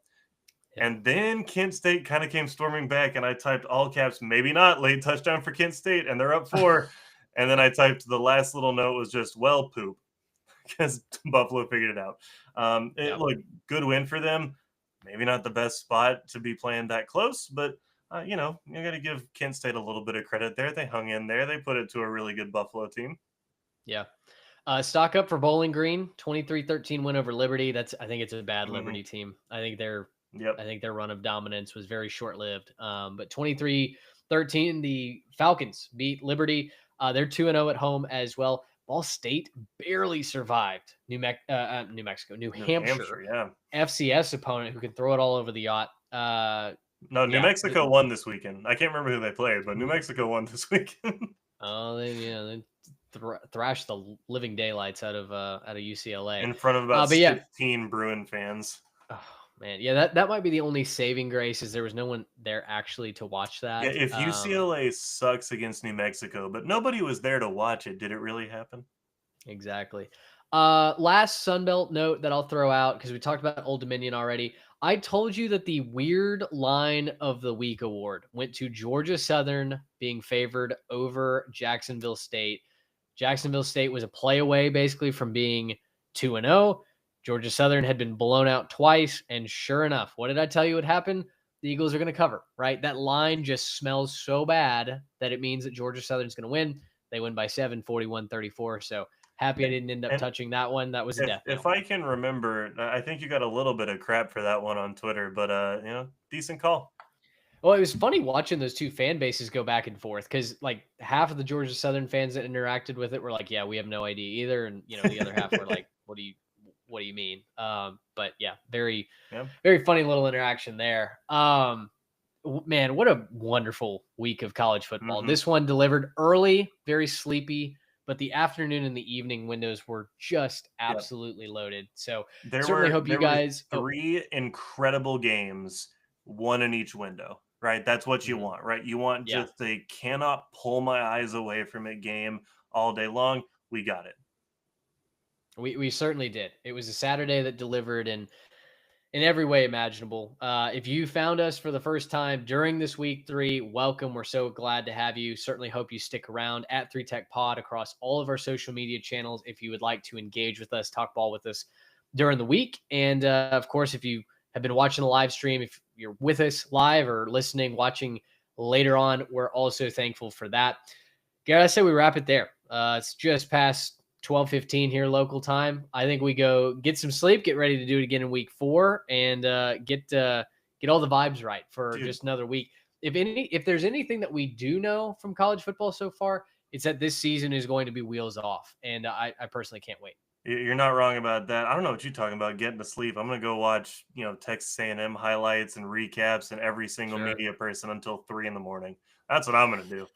[SPEAKER 1] Yeah.
[SPEAKER 3] And then Kent State kind of came storming back, and I typed all caps, maybe not, late touchdown for Kent State, and they're up 4. And then I typed the last little note was just, well, poop, because Buffalo figured it out.
[SPEAKER 1] Yeah.
[SPEAKER 3] Look, good win for them. Maybe not the best spot to be playing that close, but you got to give Kent State a little bit of credit there. They hung in there. They put it to a really good Buffalo team.
[SPEAKER 1] Yeah. Stock up for Bowling Green, 23-13 win over Liberty. I think it's a bad Liberty team. I think their run of dominance was very short-lived. But 23-13, the Falcons beat Liberty. They're 2-0 at home as well. Ball State barely survived New Hampshire,
[SPEAKER 3] yeah.
[SPEAKER 1] FCS opponent who can throw it all over the yacht.
[SPEAKER 3] New Mexico won this weekend. I can't remember who they played, but New Mexico won this weekend.
[SPEAKER 1] They thrashed the living daylights out of UCLA
[SPEAKER 3] in front of about 16 Bruin fans.
[SPEAKER 1] Oh man, yeah, that might be the only saving grace is there was no one there actually to watch that.
[SPEAKER 3] Yeah, if UCLA sucks against New Mexico, but nobody was there to watch it, did it really happen?
[SPEAKER 1] Exactly. Last Sunbelt note that I'll throw out, because we talked about Old Dominion already. I told you that the Weird Line of the Week award went to Georgia Southern being favored over Jacksonville State. Jacksonville State was a play away basically from being 2-0. Georgia Southern had been blown out twice, and sure enough, what did I tell you would happen? The Eagles are going to cover, right? That line just smells so bad that it means that Georgia Southern's going to win. They win by 7, 41-34. So happy I didn't end up touching that one. That was a death nail.
[SPEAKER 3] If I can remember, I think you got a little bit of crap for that one on Twitter, but decent call.
[SPEAKER 1] Well, it was funny watching those two fan bases go back and forth because like half of the Georgia Southern fans that interacted with it were like, yeah, we have no idea either. And, the other half were like, what do you mean? But yeah, very funny little interaction there. Man, what a wonderful week of college football.
[SPEAKER 3] Mm-hmm.
[SPEAKER 1] This one delivered early, very sleepy, but the afternoon and the evening windows were just absolutely loaded. So certainly hope you guys
[SPEAKER 3] 3 incredible games, one in each window, right? That's what you want, right? You want just a cannot pull my eyes away from it game all day long. We got it.
[SPEAKER 1] We certainly did. It was a Saturday that delivered in every way imaginable. If you found us for the first time during this week 3, welcome. We're so glad to have you. Certainly hope you stick around at 3Tech Pod across all of our social media channels if you would like to engage with us, talk ball with us during the week. And of course, if you have been watching the live stream, if you're with us live or listening, watching later on, we're also thankful for that. Garrett, I say we wrap it there. It's just past 12:15 here local time. I think we go get some sleep, get ready to do it again in week 4, and get all the vibes right for just another week. If there's anything that we do know from college football so far, it's that this season is going to be wheels off, and I personally can't wait.
[SPEAKER 3] You're not wrong about that. I don't know what you're talking about, getting to sleep. I'm going to go watch, Texas A&M highlights and recaps and every single media person until 3 a.m. That's what I'm going to do.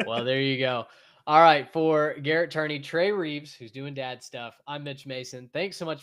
[SPEAKER 1] Well, there you go. All right. For Garrett Turney, Trey Reeves, who's doing dad stuff, I'm Mitch Mason. Thanks so much